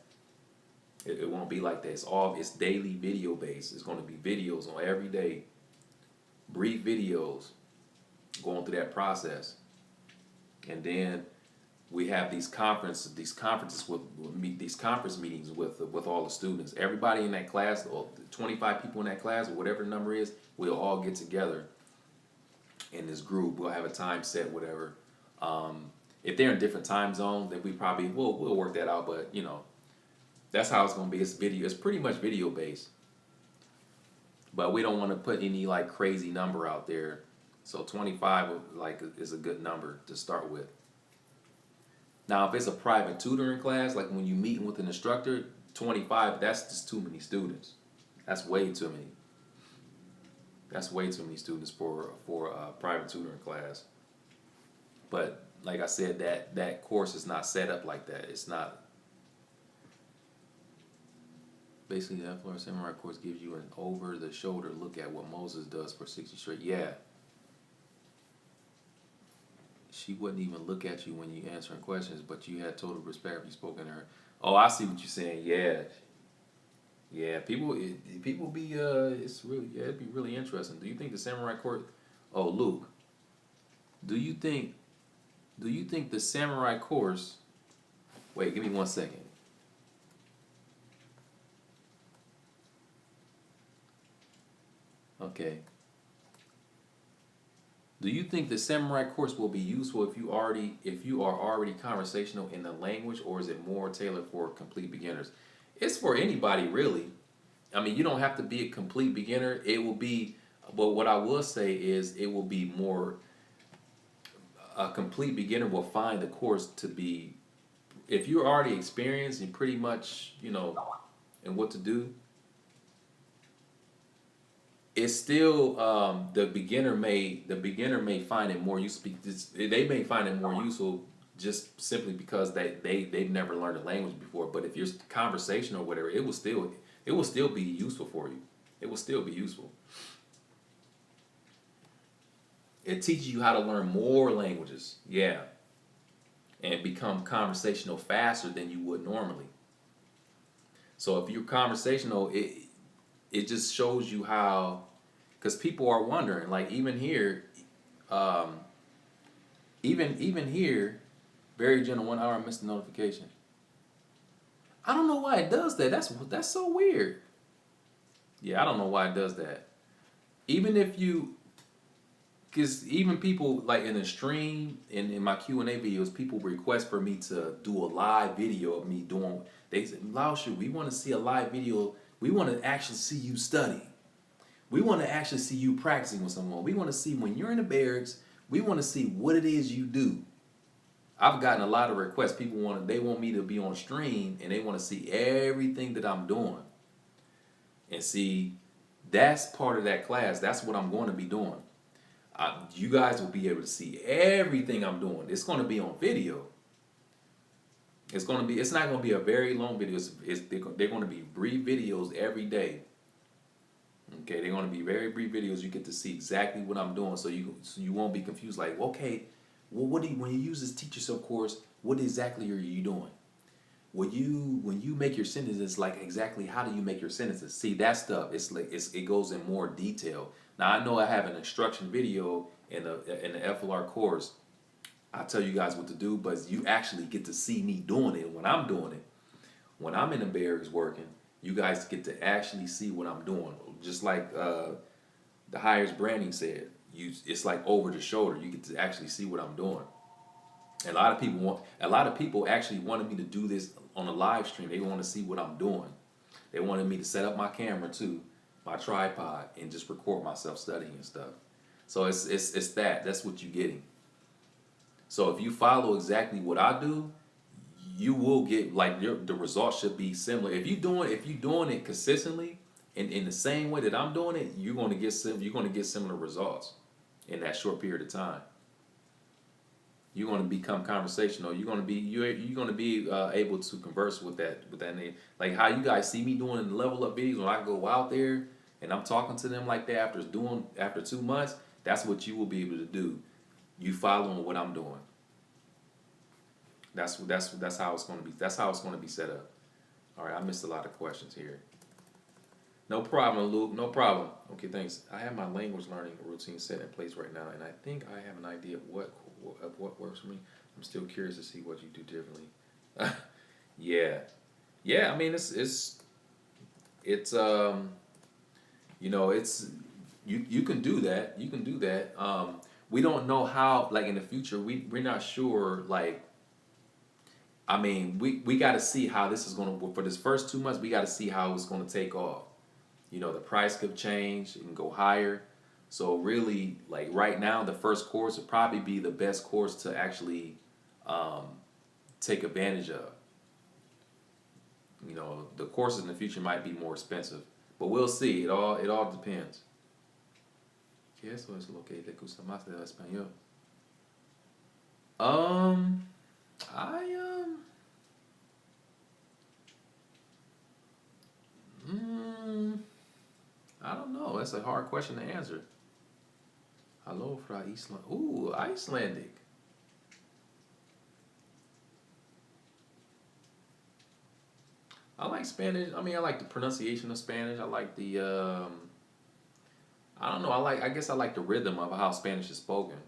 It won't be like that. It's daily video based. It's going to be videos on every day, brief videos, going through that process, and then we have these conferences these conference meetings with all the students. Everybody in that class, or 25 people in that class, or whatever the number is, we'll all get together in this group. We'll have a time set, whatever. If they're in different time zones, then we'll work that out. But that's how it's gonna be. It's video. It's pretty much video based. But we don't want to put any like crazy number out there. So 25 is a good number to start with. Now, if it's a private tutoring class, like when you're meeting with an instructor, 25, that's just too many students. That's way too many. That's way too many students for a private tutoring class. But like I said, that course is not set up like that. It's not. Basically, the FLR Samurai course gives you an over-the-shoulder look at what Moses does for 60 straight. Yeah. She wouldn't even look at you when you answering questions, but you had total respect. You spoke in her. Oh, I see what you're saying. Yeah. Yeah, people be it's really it'd be really interesting. Do you think the samurai course? Oh, Luke. Do you think the samurai course? Wait, give me 1 second. Okay. Do you think the samurai course will be useful if you are already conversational in the language, or is it more tailored for complete beginners? It's for anybody, really. I mean, you don't have to be a complete beginner. It will be, but what I will say is it will be more, a complete beginner will find the course to be, if you're already experienced and pretty much, and what to do, it's still the beginner may find it more useful. They may find it more useful just simply because they've never learned a language before. But if you're conversational or whatever, it will still be useful for you. It will still be useful. It teaches you how to learn more languages, yeah, and become conversational faster than you would normally. So if you're conversational, it just shows you how, because people are wondering, like even here, even here, very gentle 1 hour, I missed the notification. I don't know why it does that. That's so weird. Yeah, I don't know why it does that. Even if you, because even people like in the stream in my Q&A videos, people request for me to do a live video of me doing. They say, Laoshu, we want to see a live video. We want to actually see you study. We want to actually see you practicing with someone. We want to see when you're in the barracks. We want to see what it is you do. I've gotten a lot of requests. People want me to be on stream, and they want to see everything that I'm doing. And see, that's part of that class. That's what I'm going to be doing. You guys will be able to see everything I'm doing. It's going to be on video. It's not going to be a very long video. They're going to be brief videos every day. Okay, they're going to be very brief videos. You get to see exactly what I'm doing, so you won't be confused. Like, okay, well, when you use this Teach Yourself course, what exactly are you doing? When you make your sentences, like exactly how do you make your sentences? See, that stuff, it goes in more detail. Now I know I have an instruction video in the FLR course. I tell you guys what to do, but you actually get to see me doing it when I'm doing it. When I'm in the barracks working, you guys get to actually see what I'm doing. Just like the Hires Branding said, it's like over the shoulder. You get to actually see what I'm doing. And a lot of people actually wanted me to do this on a live stream. They want to see what I'm doing. They wanted me to set up my camera too, my tripod, and just record myself studying and stuff. So it's that's what you're getting. So if you follow exactly what I do, you will get the results should be similar. If you're doing it consistently and in the same way that I'm doing it, you're going to get similar results in that short period of time. You're going to become conversational. You're going to be able to converse with that like how you guys see me doing the level up videos when I go out there and I'm talking to them like that after 2 months. That's what you will be able to do. You following what I'm doing. That's how it's going to be. That's how it's going to be set up. All right, I missed a lot of questions here. No problem, Luke. No problem. Okay, thanks. I have my language learning routine set in place right now, and I think I have an idea of what works for me. I'm still curious to see what you do differently. Yeah, yeah. I mean, it's it's you can do that. You can do that. We don't know how, like in the future. We're not sure. Like, I mean, we got to see how this is going to, for this first 2 months. We got to see how it's going to take off. The price could change. It can go higher. So really, like right now, the first course would probably be the best course to actually um, take advantage of. The courses in the future might be more expensive, but we'll see. It all depends. ¿Qué eso es lo que le gusta más del español? Um, I mm, I don't know. That's a hard question to answer. Hello fra Iceland. Ooh, Icelandic. I like Spanish. I mean, I like the pronunciation of Spanish. I like the I don't know. I guess I like the rhythm of how Spanish is spoken.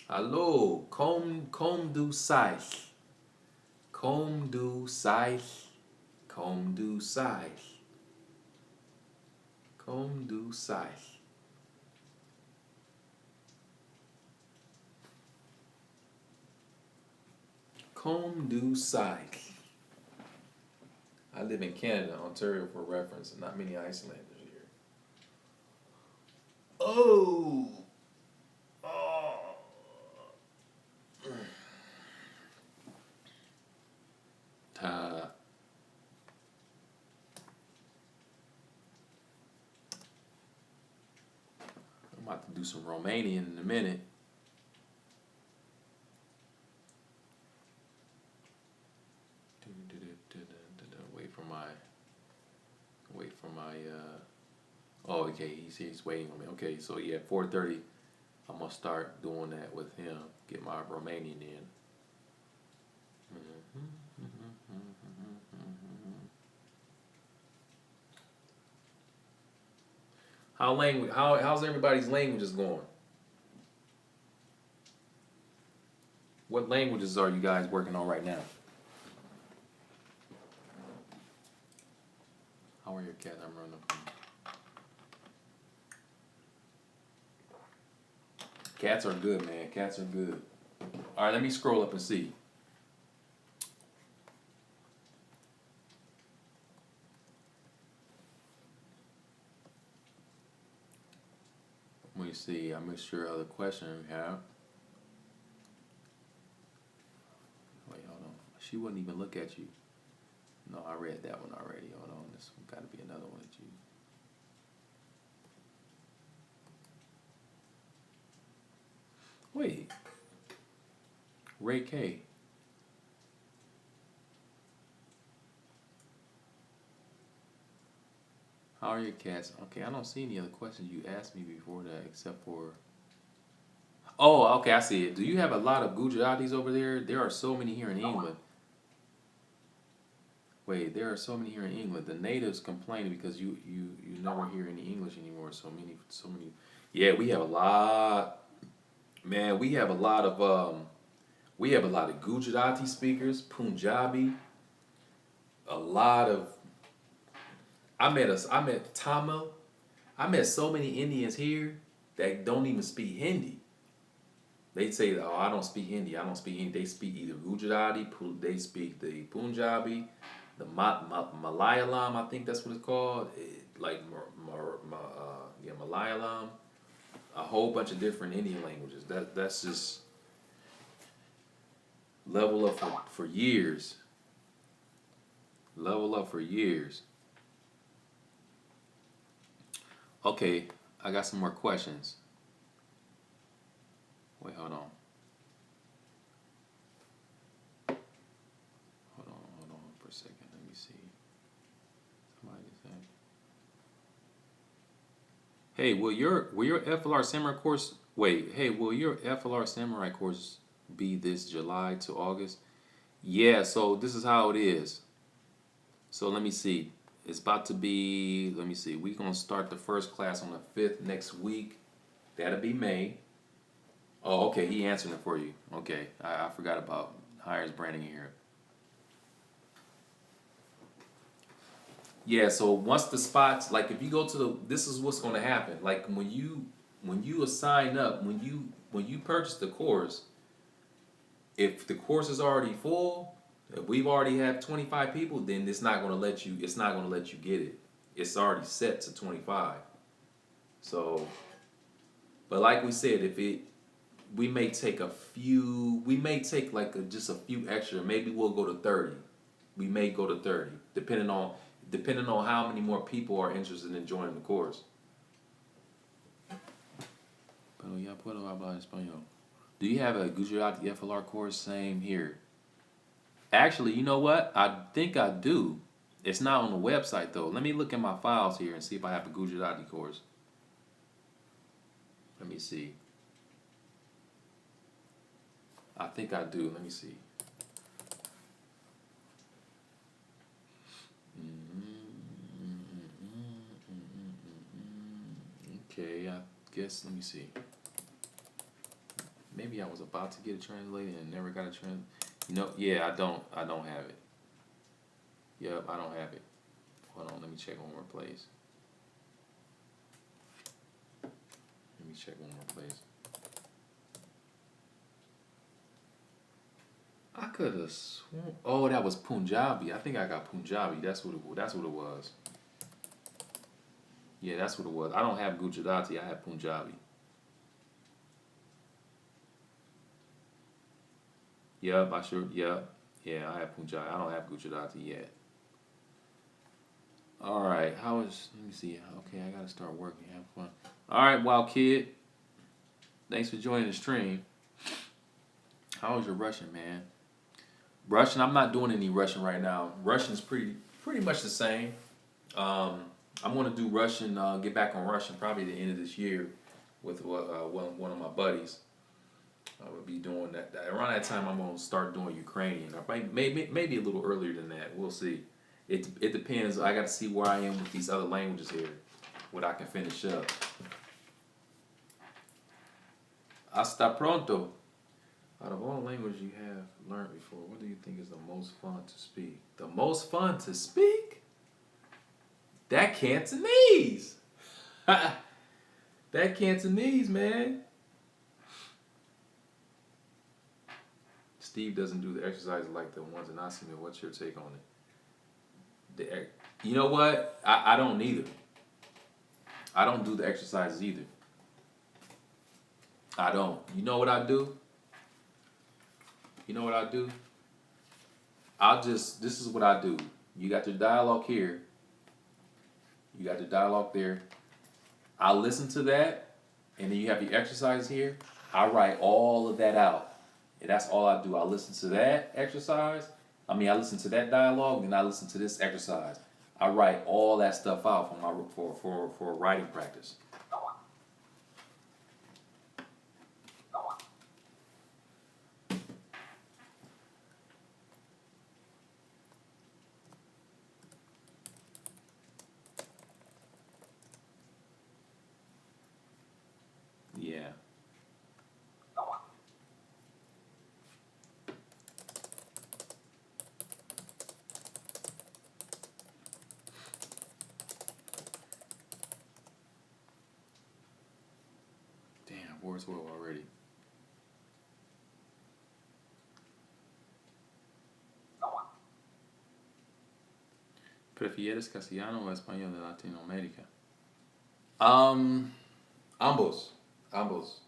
Hello, como do sais? Como do sais? Como do sais? Como do sais? Como do sais? I live in Canada, Ontario for reference, and not many Icelanders here. Oh, oh. Ta. I'm about to do some Romanian in a minute. Wait for my. Wait for my. Oh, okay. He's waiting on me. Okay, so yeah, 4:30. I'm gonna start doing that with him. Get my Romanian in. How's everybody's languages going? What languages are you guys working on right now? How are your cats? I'm running up. Cats are good, man. Cats are good. All right, let me scroll up and see. Let me see. I'm make sure other question we have. Wait, hold on. She wouldn't even look at you. No, I read that one already. Hold on. This one got to be another one that you. Wait. Ray K. How are your cats? Okay, I don't see any other questions you asked me before that except for. Oh, okay, I see it. Do you have a lot of Gujaratis over there? There are so many here in England. Wait, there are so many here in England. The natives complaining because you never hear any English anymore. So many. Yeah, we have a lot. Man, we have a lot of Gujarati speakers, Punjabi, a lot of. I met Tamil. I met so many Indians here that don't even speak Hindi. They say, "Oh, I don't speak Hindi. I don't speak Hindi." They speak either Gujarati, they speak the Punjabi, the Malayalam. I think that's what it's called. Like yeah, Malayalam. A whole bunch of different Indian languages. That's just level up for years. Level up for years. Okay, I got some more questions. Wait, hold on. Hold on for a second. Let me see. Somebody said, "Hey, will your FLR Samurai course wait? Hey, will your FLR Samurai course be this July to August?" Yeah. So this is how it is. So let me see. It's about to be. Let me see. We're gonna start the first class on the 5th next week. That'll be May. Oh, okay. He answering it for you. Okay. I forgot about hires branding here. Yeah. So once the spots, like if you go to the, this is what's going to happen. Like when you sign up, when you purchase the course, if the course is already full, if we've already had 25 people, then it's not going to let you. It's not going to let you get it. It's already set to 25. So, but like we said, if it we may take a few, we may take like just a few extra. Maybe we'll go to 30. We may go to 30, depending on how many more people are interested in joining the course. Pero ya puedo hablar español. Do you have a Gujarati FLR course? Same here. Actually, you know what? I think I do. It's not on the website though. Let me look at my files here and see if I have a Gujarati course. Let me see. I think I do. Let me see. Okay, I guess, let me see. Maybe I was about to get it translated and never got it translated. No, yeah, I don't have it. Yep, I don't have it. Hold on, let me check one more place. Let me check one more place. I could have sworn. Oh, that was Punjabi. I think I got Punjabi. That's what it was. Yeah, that's what it was. I don't have Gujarati. I have Punjabi. Yep, I sure. Yep. Yeah, I have Punjabi. I don't have Gujarati yet. All right. How is? Let me see. Okay, I gotta start working. Have fun. All right, wild kid. Thanks for joining the stream. How is your Russian, man? Russian. I'm not doing any Russian right now. Russian's pretty much the same. Um, I'm gonna do Russian. Get back on Russian probably the end of this year with one of my buddies. I will be doing that. Around that time, I'm gonna start doing Ukrainian. Or maybe a little earlier than that. We'll see. It depends. I got to see where I am with these other languages here, what I can finish up. Hasta pronto. Out of all the languages you have learned before, what do you think is the most fun to speak? The most fun to speak? That Cantonese. That Cantonese, man. Steve doesn't do the exercises like the ones in Asima. What's your take on it? You know what? I don't either. I don't do the exercises either. I don't. You know what I do? You know what I do? This is what I do. You got your dialogue here. You got your dialogue there. I listen to that, and then you have your exercise here. I write all of that out. And that's all I do. I listen to that exercise. I listen to that dialogue, and I listen to this exercise. I write all that stuff out for writing practice. Yeah. Damn, words well already. ¿Prefieres castellano o español de Latinoamérica? Ambos. Ambos.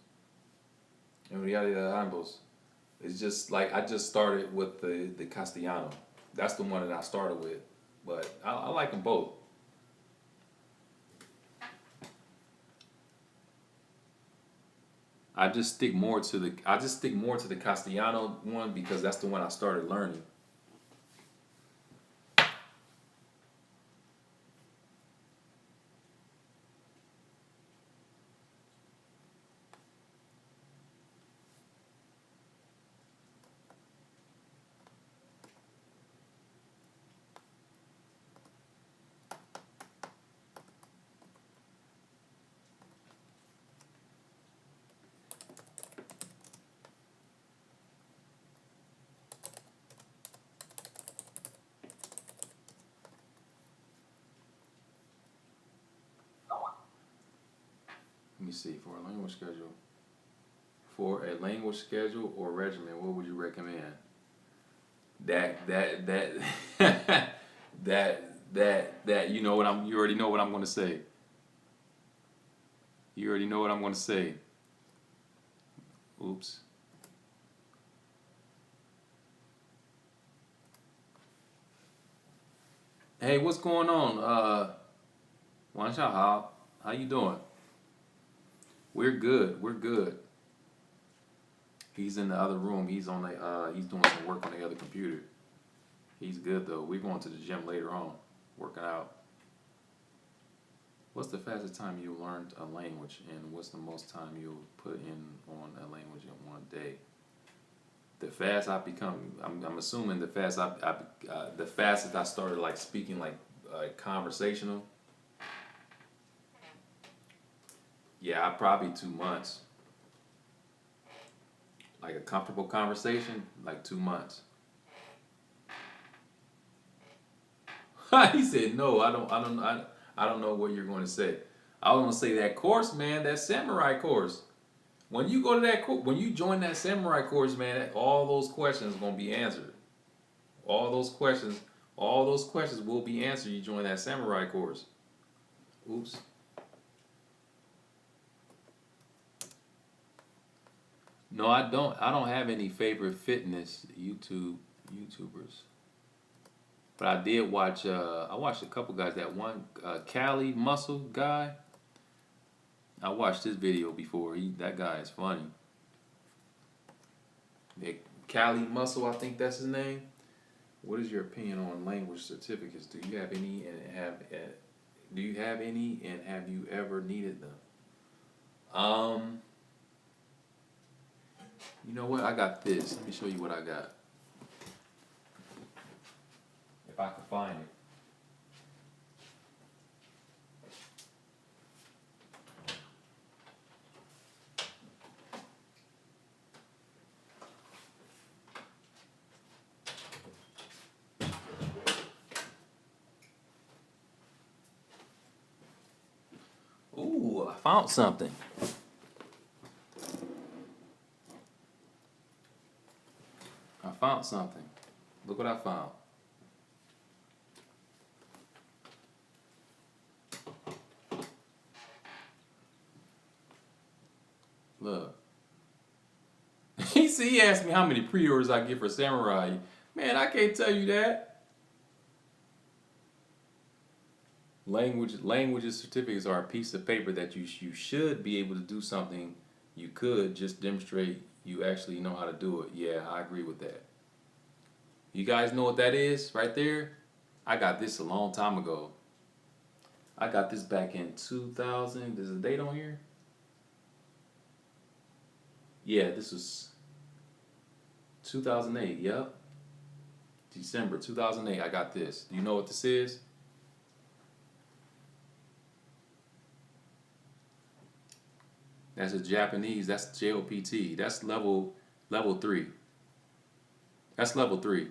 En realidad, ambos. It's just like I just started with the Castellano. That's the one that I started with. But I like them both. I just stick more to the Castellano one because that's the one I started learning. me see. For a language schedule. For a language schedule or regimen, what would you recommend? That that you know what I'm. You already know what I'm going to say. You already know what I'm going to say. Oops. Hey, what's going on? How you doing? We're good. We're good. He's in the other room. He's doing some work on the other computer. He's good though. We're going to the gym later on, working out. What's the fastest time you learned a language, and what's the most time you'll put in on a language in one day? The fast I become, I'm assuming the fastest I started like speaking like conversational. Yeah, probably 2 months. Like a comfortable conversation, like 2 months. He said, "No, I don't know what you're going to say." I was going to say that course, man, that samurai course. When you go to when you join that samurai course, man, all those questions are going to be answered. All those questions will be answered. You join that samurai course. Oops. No, I don't. I don't have any favorite fitness YouTubers. But I did watch. I watched a couple guys. That one Cali Muscle guy. I watched his video before. That guy is funny. Cali Muscle, I think that's his name. What is your opinion on language certificates? Do you have any and have you ever needed them? You know what? I got this. Let me show you what I got. If I can find it. Ooh, I found something. I found something. Look what I found. Look. He asked me how many pre-orders I get for Samurai. Man, I can't tell you that. Languages certificates are a piece of paper that you should be able to do something. You could just demonstrate you actually know how to do it. Yeah, I agree with that. You guys know what that is right there? I got this a long time ago. I got this back in 2000. There's a date on here? Yeah, this was 2008. Yep. December 2008. I got this. Do you know what this is? That's a Japanese. That's JOPT. That's level 3. That's level 3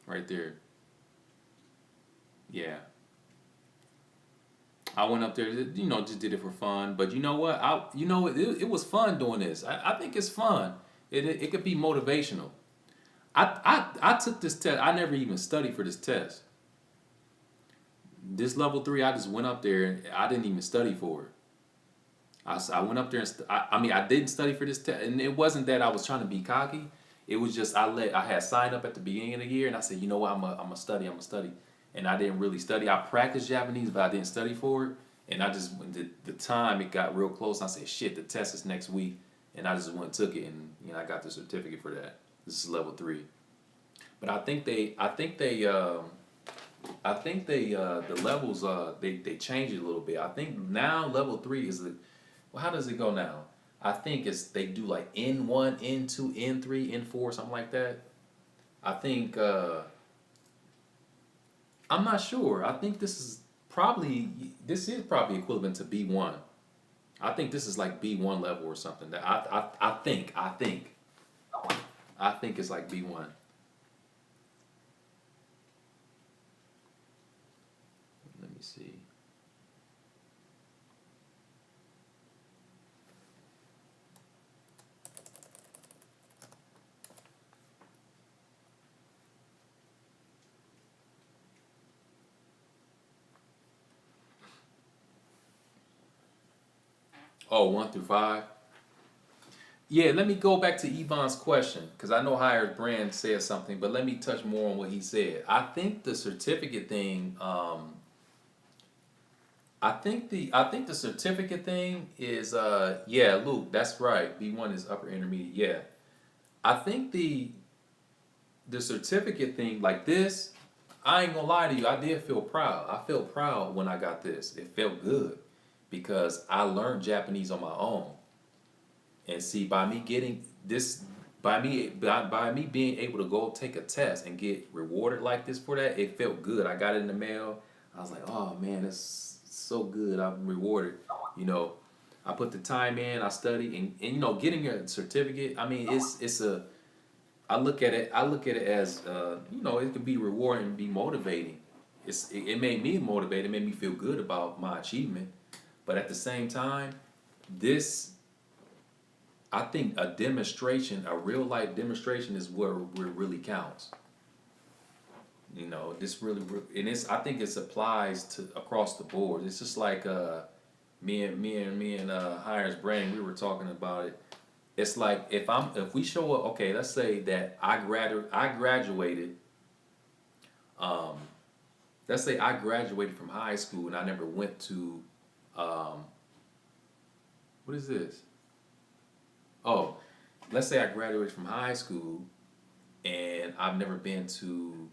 right there. Yeah. I went up there, just did it for fun. But you know what? It was fun doing this. I think it's fun. It could be motivational. I took this test. I never even studied for this test. This level 3, I just went up there and I didn't even study for it. I went up there and I didn't study for this test, and it wasn't that I was trying to be cocky. It was just I had signed up at the beginning of the year, and I said, you know what, I'm a study, and I didn't really study. I practiced Japanese, but I didn't study for it, and I just the time it got real close. And I said, shit, the test is next week, and I just went and took it, and I got the certificate for that. This is level 3, but I think the levels they changed it a little bit. I think now level 3 is how does it go now? I think they do like N1, N2, N3, N4, something like that. I think I'm not sure. I think this is probably equivalent to B1. I think this is like B1 level or something. That I think it's like B1. Let me see. Oh, 1 through 5. Yeah, let me go back to Yvonne's question because I know Higher Brand said something, but let me touch more on what he said. I think the certificate thing. I think the certificate thing is yeah, Luke, that's right. B1 is upper intermediate. Yeah, I think the certificate thing like this. I ain't gonna lie to you. I did feel proud. I felt proud when I got this. It felt good because I learned Japanese on my own. And see, by me getting this, by me being able to go take a test and get rewarded like this for that, it felt good. I got it in the mail. I was like, oh man, it's so good. I'm rewarded. You know, I put the time in. I studied, and you know, getting a certificate. I mean, it's a. I look at it as you know, it can be rewarding and be motivating. It made me motivated. It made me feel good about my achievement. But at the same time, this I think a demonstration, a real life demonstration, is where it really counts. You know, this really, and it's. I think it applies to across the board. It's just like me and Hires Brand, we were talking about it. It's like if we show up, okay, let's say that I graduated. Um, let's say I graduated from high school and I never went to um, what is this? Oh, let's say I graduated from high school and I've never been to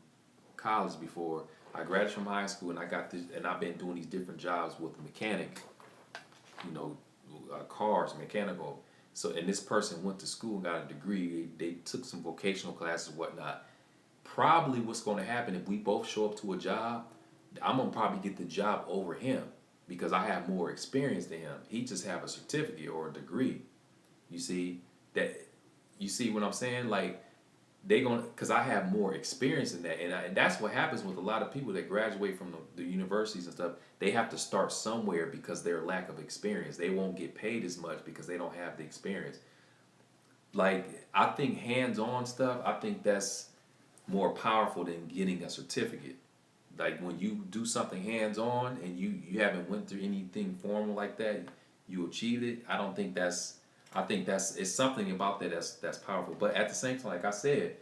college before. I graduated from high school and I got this, and I've been doing these different jobs with a mechanic, you know, cars, mechanical. So, and this person went to school and got a degree. They took some vocational classes and whatnot. Probably what's going to happen if we both show up to a job, I'm going to probably get the job over him because I have more experience than him. He just have a certificate or a degree. You see that? You see what I'm saying? Like they gonna, because I have more experience in that, and that's what happens with a lot of people that graduate from the universities and stuff. They have to start somewhere because their lack of experience. They won't get paid as much because they don't have the experience. Like I think hands-on stuff. I think that's more powerful than getting a certificate. Like when you do something hands-on and you haven't went through anything formal like that, you achieved it. I don't think that's. I think that's it's something about that that's powerful. But at the same time, like I said,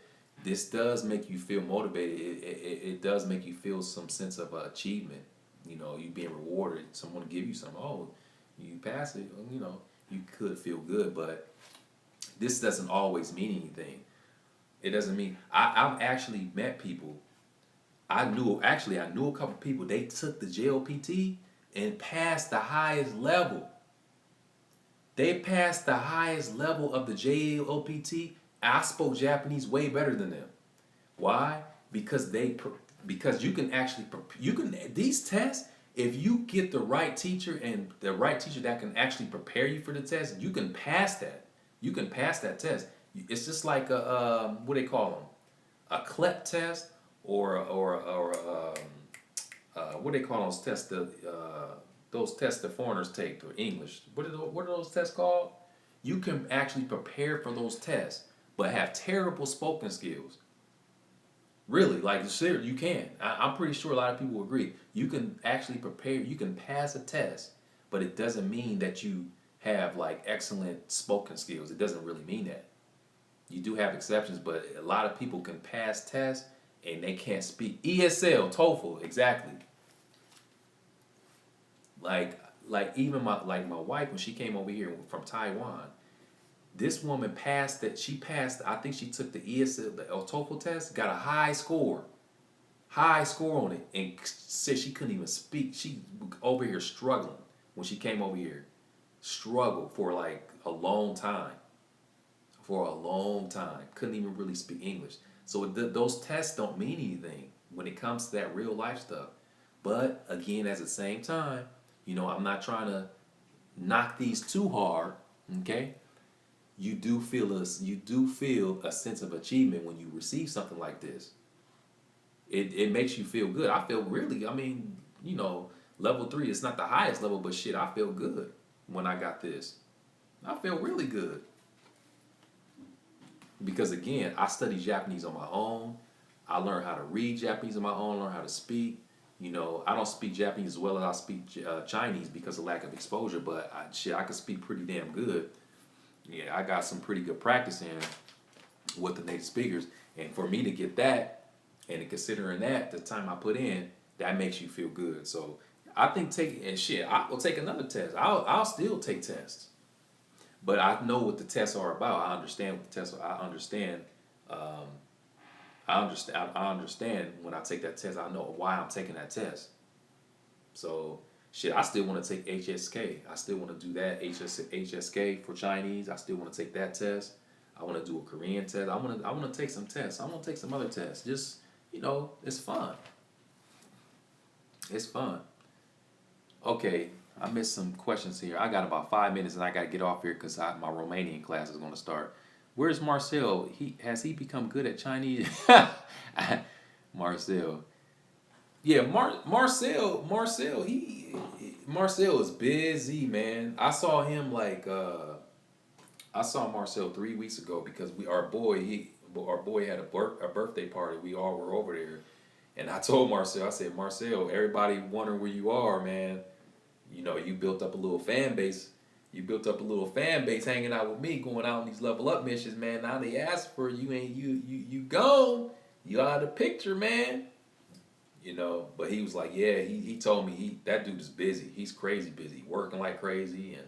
this does make you feel motivated. It does make you feel some sense of achievement. You know, you being rewarded. Someone give you something. Oh, you pass it. You know, you could feel good, but this doesn't always mean anything. It doesn't mean I've actually met people. I knew a couple people. They took the JLPT and passed the highest level. They passed the highest level of the JLPT. I spoke Japanese way better than them. Why? Because because you can actually you can these tests. If you get the right teacher and the right teacher that can actually prepare you for the test, you can pass that. You can pass that test. It's just like a what do they call them? A CLEP test or what do they call those tests? Those tests that foreigners take to English. What are those tests called? You can actually prepare for those tests, but have terrible spoken skills. Really, like seriously, you can. I'm pretty sure a lot of people agree. You can actually prepare. You can pass a test, but it doesn't mean that you have like excellent spoken skills. It doesn't really mean that. You do have exceptions, but a lot of people can pass tests and they can't speak. ESL, TOEFL, exactly. Like like even my wife when she came over here from Taiwan, this woman passed that. She passed. I think she took the ESL, the TOEFL test, got a high score on it, and said she couldn't even speak. She over here struggling when she came over here, struggled for like a long time, couldn't even really speak English. So those tests don't mean anything when it comes to that real life stuff. But again, at the same time, you know, I'm not trying to knock these too hard. Okay, you do feel a sense of achievement when you receive something like this. It makes you feel good. I feel really. I mean, you know, level 3. It's not the highest level, but shit, I feel good when I got this. I feel really good because again, I studied Japanese on my own. I learned how to read Japanese on my own. Learn how to speak. You know, I don't speak Japanese as well as I speak Chinese because of lack of exposure, but I can speak pretty damn good. Yeah, I got some pretty good practice in with the native speakers, and for me to get that, and considering that the time I put in, that makes you feel good. So I think I will take another test. I'll still take tests, but I know what the tests are about. I understand what the tests are. I understand. Um, I understand when I take that test. I know why I'm taking that test. So I still want to take HSK. I still want to do that HSK for Chinese. I still want to take that test. I want to do a Korean test. I want to take some tests. I want to take some other tests. Just, it's fun. It's fun. Okay, I missed some questions here. I got about 5 minutes and I got to get off here because my Romanian class is going to start. Where's Marcel? Has he become good at Chinese? Marcel. Yeah, Marcel is busy, man. I saw him I saw Marcel 3 weeks ago because our boy had a birthday party. We all were over there, and I told Marcel, I said, Marcel, everybody wondering where you are, man. You built up a little fan base. You built up a little fan base hanging out with me, going out on these level up missions, man. Now they ask for you, ain't you gone? You out of the picture, man. But he was like, yeah, he told me that dude is busy. He's crazy busy, working like crazy, and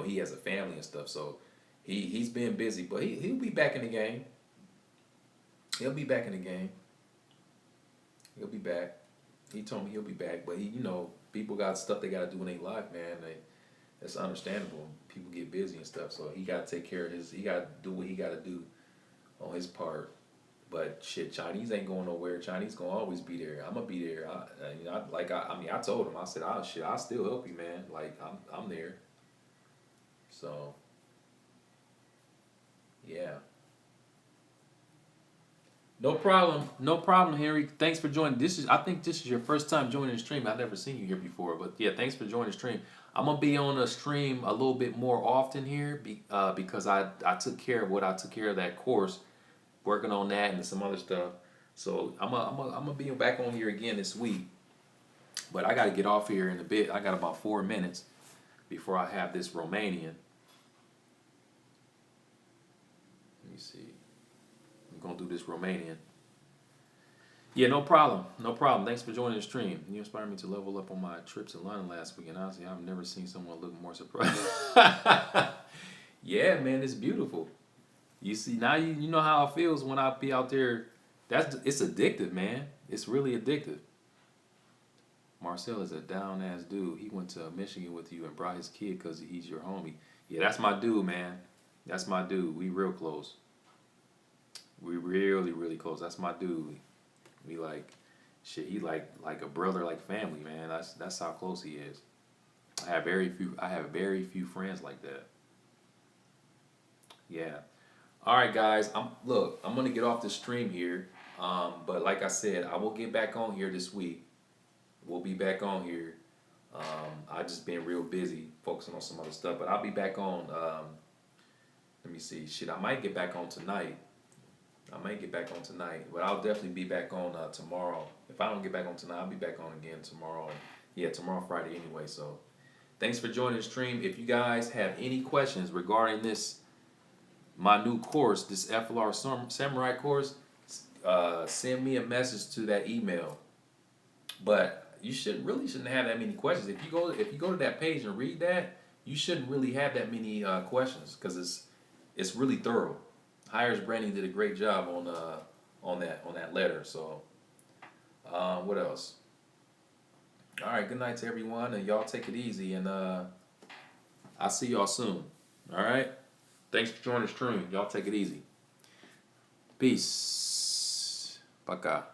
he has a family and stuff. So he's been busy, but he'll be back in the game. He'll be back in the game. He'll be back. He told me he'll be back, but people got stuff they got to do in their life, man. That's understandable. People get busy and stuff, so he got to take care of he got to do what he got to do on his part. But Chinese ain't going nowhere. Chinese gonna always be there. I'm gonna be there. I told him. I said, I'll still help you, man. Like I'm there. So, yeah. No problem, Henry. Thanks for joining. I think this is your first time joining the stream. I've never seen you here before, but yeah, thanks for joining the stream. I'm gonna be on the stream a little bit more often here, because I took care of that course, working on that and some other stuff. So I'm gonna be back on here again this week. But I got to get off here in a bit. I got about 4 minutes before I have this Romanian. Let me see. I'm gonna do this Romanian. Yeah, no problem. No problem. Thanks for joining the stream. You inspired me to level up on my trips in London last week, and honestly, I've never seen someone look more surprised. Yeah, man, it's beautiful. You see, now you know how it feels when I be out there. It's addictive, man. It's really addictive. Marcel is a down ass dude. He went to Michigan with you and brought his kid because he's your homie. Yeah, that's my dude, man. That's my dude. We real close. We really, really close. That's my dude. We he like a brother, like family, man. That's how close he is. I have very few friends like that. Yeah. All right, guys. I'm gonna get off the stream here. But like I said, I will get back on here this week. We'll be back on here. I just been real busy focusing on some other stuff, but I'll be back on. Let me see. I might get back on tonight. But I'll definitely be back on tomorrow. If I don't get back on tonight, I'll be back on again tomorrow. Yeah, tomorrow Friday anyway. So, thanks for joining the stream. If you guys have any questions regarding my new course, this FLR Samurai course, send me a message to that email. But you shouldn't have that many questions. If you go to that page and read that, you shouldn't really have that many questions because it's really thorough. Hires Branding did a great job on that letter. So, what else? All right, good night to everyone, and y'all take it easy, and I'll see y'all soon. All right, thanks for joining the stream. Y'all take it easy. Peace. Пока.